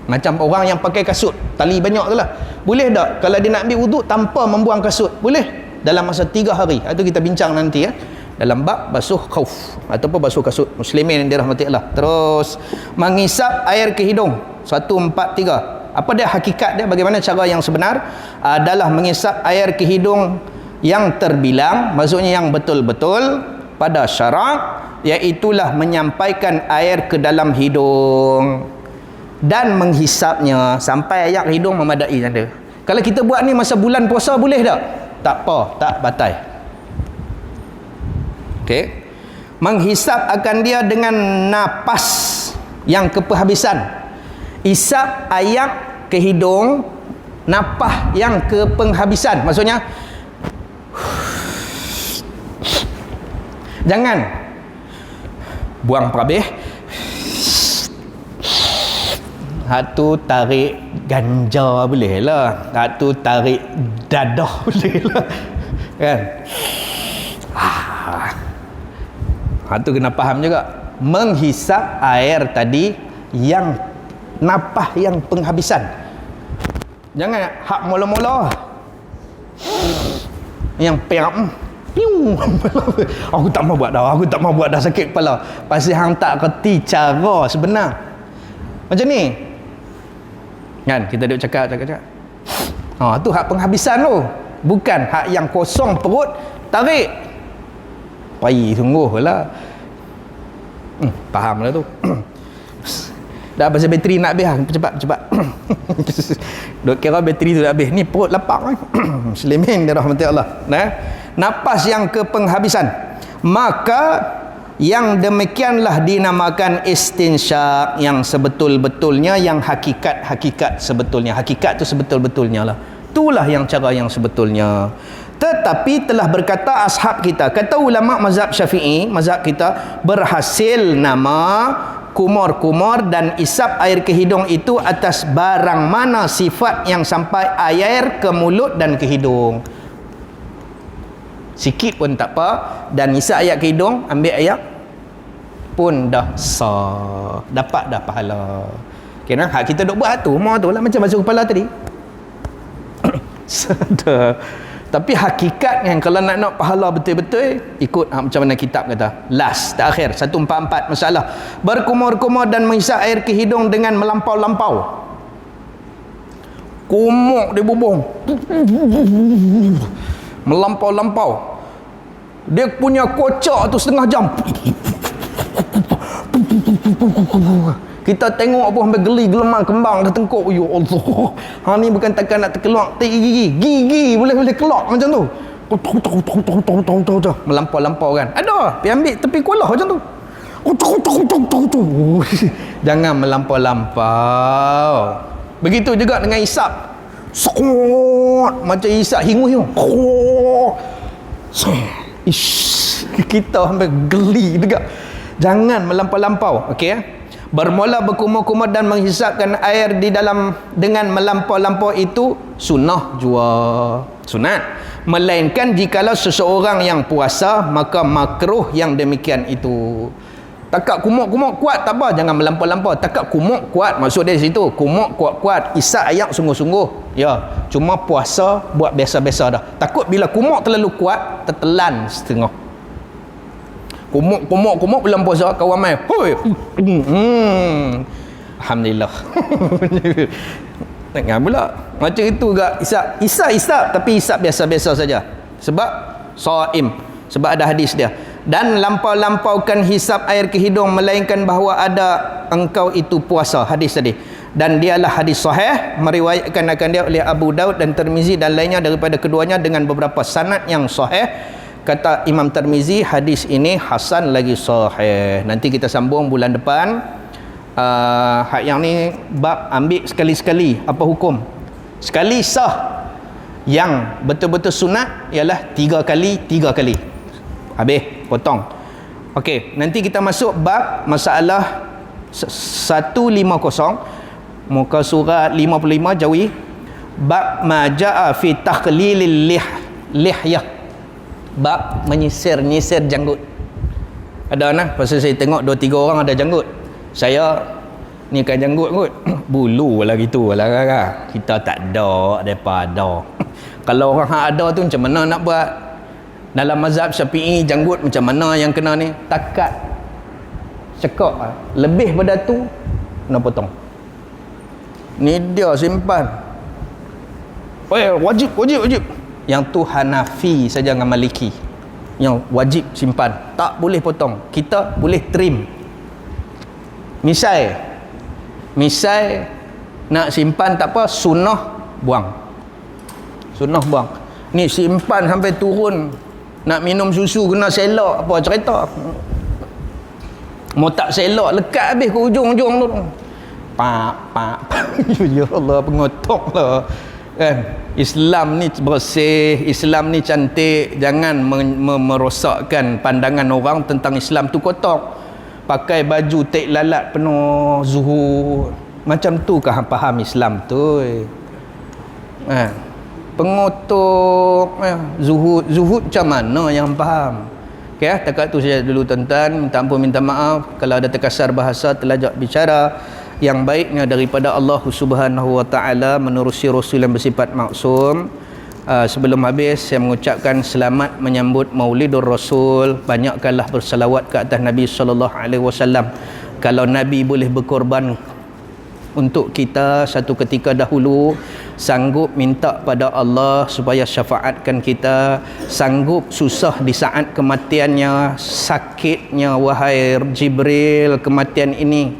Speaker 1: Macam orang yang pakai kasut tali banyak tu lah. Boleh tak kalau dia nak ambil wuduk tanpa membuang kasut? Boleh dalam masa 3 hari. Itu kita bincang nanti dalam bab basuh khauf ataupun basuh kasut. Muslimin yang dirahmati Allah. Terus menghisap air ke hidung. 1, 4, 3. Apa dia hakikat dia, bagaimana cara yang sebenar? Adalah menghisap air ke hidung yang terbilang, maksudnya yang betul-betul pada syarak, iaitulah menyampaikan air ke dalam hidung dan menghisapnya sampai air hidung memadai tanda. Kalau kita buat ni masa bulan puasa boleh tak? Tak apa, tak batal. Okey. Menghisap akan dia dengan napas yang kehabisan. Isap air ke hidung, napas yang kepenghabisan. Maksudnya jangan buang perhabis. Hak tu tarik ganja boleh lah. Hak tu tarik dadah boleh lah. Kan? Hak tu kena faham juga. Menghisap air tadi yang napas yang penghabisan. Jangan hak mula-mula. Yang piam. Aku tak mau buat dah, sakit kepala. Pasal hang tak kerti cara sebenar. Macam ni. Kan kita duk cakap. Tu hak penghabisan tu. Bukan hak yang kosong perut tarik. pai sungguh lah. Faham lah tu. Dah pasal bateri nak habis, cepat. Dok kira bateri tu dah habis. Ni perut lapar kan. Muslimin dirahmati Allah. Nafas yang kepenghabisan. Maka yang demikianlah dinamakan istinsyak, yang sebetul-betulnya, yang hakikat sebetulnya. Hakikat tu sebetul-betulnya lah. Itulah yang cara yang sebetulnya. Tetapi telah berkata ashab kita, kata ulama mazhab Syafi'i, mazhab kita, berhasil nama kumur-kumur dan isap air ke hidung itu atas barang mana sifat yang sampai air ke mulut dan ke hidung. Sikit pun tak apa, dan isap air ke hidung, ambil air pun dah sah, dapat dah pahala. Kena hak kita duk buat tu, mau tu lah macam masuk kepala tadi. Sedar. Tapi hakikat yang kalau nak pahala betul-betul, ikut macam mana kitab kata. Last, terakhir, 144 masalah. Berkumur-kumur dan menghisap air ke hidung dengan melampau-lampau. Kumur dia bubung. Melampau-lampau. Dia punya kocak tu setengah jam. Kita tengok apa sampai geli gelemar kembang dah tengkuk. Ya Allah. Ni bukan takkan nak terkeluar gigi boleh keluar macam tu. Melampau-lampau kan. Ada, pergi ambil tepi kuala macam tu. Jangan melampau-lampau. Begitu juga dengan isap. Macam isap hingu-hingu. Kita sampai geli juga. Jangan melampau-lampau. Okey. Bermula berkumur-kumur dan menghisapkan air di dalam dengan melampau-lampau itu sunnah jua. Sunat. Melainkan jikalau seseorang yang puasa, maka makruh yang demikian itu. Takat kumuk-kumuk kuat tak apa, jangan melampau-lampau. Takat kumuk kuat, maksud dia situ. Kumuk kuat-kuat, isap air sungguh-sungguh. Ya, cuma puasa buat biasa-biasa dah. Takut bila kumuk terlalu kuat, tertelan setengah. Kumuk bulan puasa kawan mai. Hoi. Alhamdulillah. Tengah pula. Macam itu juga isap tapi isap biasa-biasa saja. Sebab shaim. Sebab ada hadis dia. Dan lampau-lampaukan hisap air ke hidung melainkan bahawa ada engkau itu puasa. Hadis tadi. Dan dialah hadis sahih, meriwayatkan akan dia oleh Abu Daud dan Tirmizi dan lainnya daripada keduanya dengan beberapa sanad yang sahih. Kata Imam Tirmizi, hadis ini hasan lagi sahih. Nanti kita sambung bulan depan. Hak yang ni bab ambil sekali-sekali apa hukum. Sekali sah. Yang betul-betul sunat ialah 3 kali. Habis potong. Okey, nanti kita masuk bab masalah 150 muka surat 55 jawi. Bab ma jaa fi takhlilil lihyah. Bab menyisir-nyisir janggut. Ada nah, pasal saya tengok 2-3 orang ada janggut. Saya ni kan janggut kot. Bulu lah gitu lah kan. Kita tak ada, depa ada. Kalau orang hak ada tu macam mana nak buat? Dalam mazhab Syafi'i janggut macam mana yang kena ni? Takat cekak lebih pada tu nak potong. Ni dia simpan. Wajib. Yang tu Hanafi saja dengan Maliki yang wajib simpan, tak boleh potong. Kita boleh trim. Misai nak simpan tak apa, sunnah buang. Ni simpan sampai turun, nak minum susu kena selok apa cerita. Mau tak selok lekat habis ke ujung-ujung tu. Pak. Ya Allah, pengotok lah kan. Islam ni bersih, Islam ni cantik. Jangan merosakkan pandangan orang tentang Islam tu kotor. Pakai baju tek lalat penuh zuhud. Macam tu kah faham Islam tu? Pengotok zuhud macam mana yang faham? Okey, takat tu saja dulu tuan-tuan. Minta ampun, minta maaf kalau ada terkasar bahasa, terlajak bicara. Yang baiknya daripada Allah Subhanahu wa taala menerusi rasul yang bersifat maksum. Sebelum habis saya mengucapkan selamat menyambut Maulidur Rasul. Banyakkanlah bersalawat ke atas Nabi sallallahu alaihi wasallam. Kalau Nabi boleh berkorban untuk kita satu ketika dahulu sanggup minta pada Allah supaya syafaatkan kita, sanggup susah di saat kematiannya, sakitnya wahai Jibril, kematian ini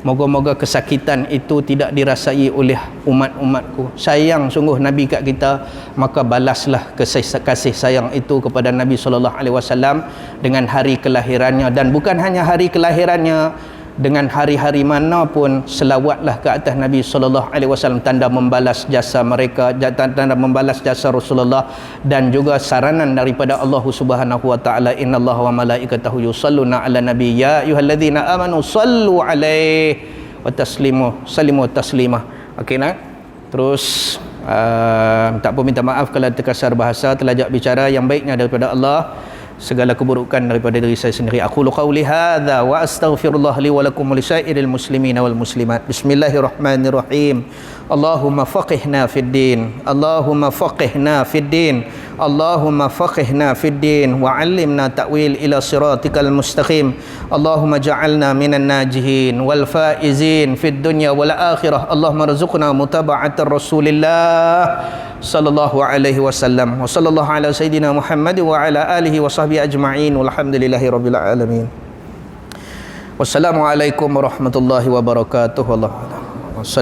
Speaker 1: moga-moga kesakitan itu tidak dirasai oleh umat-umatku. Sayang sungguh Nabi kat kita, maka balaslah kasih sayang itu kepada Nabi SAW dengan hari kelahirannya. Dan bukan hanya hari kelahirannya, dengan hari-hari mana pun selawatlah ke atas Nabi SAW, tanda membalas jasa mereka, tanda membalas jasa Rasulullah, dan juga saranan daripada Allah Subhanahu wa taala, innallaha wa malaikatahu yusalluna ala nabi ya ayyuhalladzina amanu sallu alaihi wa sallimu taslima. Okey nak. Terus tak pun minta maaf kalau terkasar bahasa, terlajak bicara, yang baiknya daripada Allah, segala keburukan daripada diri saya sendiri. Aqulu qawli hadza wa astaghfirullah li wa lakum wa lisairil muslimin wal muslimat. Bismillahirrahmanirrahim. Allahumma faqihna fid din. Allahumma faqihna fid din. Allahumma faqihna fid din wa 'allimna ta'wil ila siratikal mustaqim. Allahumma ja'alna minan najihin wal faizin fid dunya wal akhirah. Allahumma rzuqna mutaba'atar Rasulillah sallallahu alaihi wasallam. Wa sallallahu ala sayidina Muhammad wa ala alihi wa sahbihi ajma'in. Walhamdulillahi rabbil alamin. Wassalamualaikum warahmatullahi wabarakatuh. Wallahu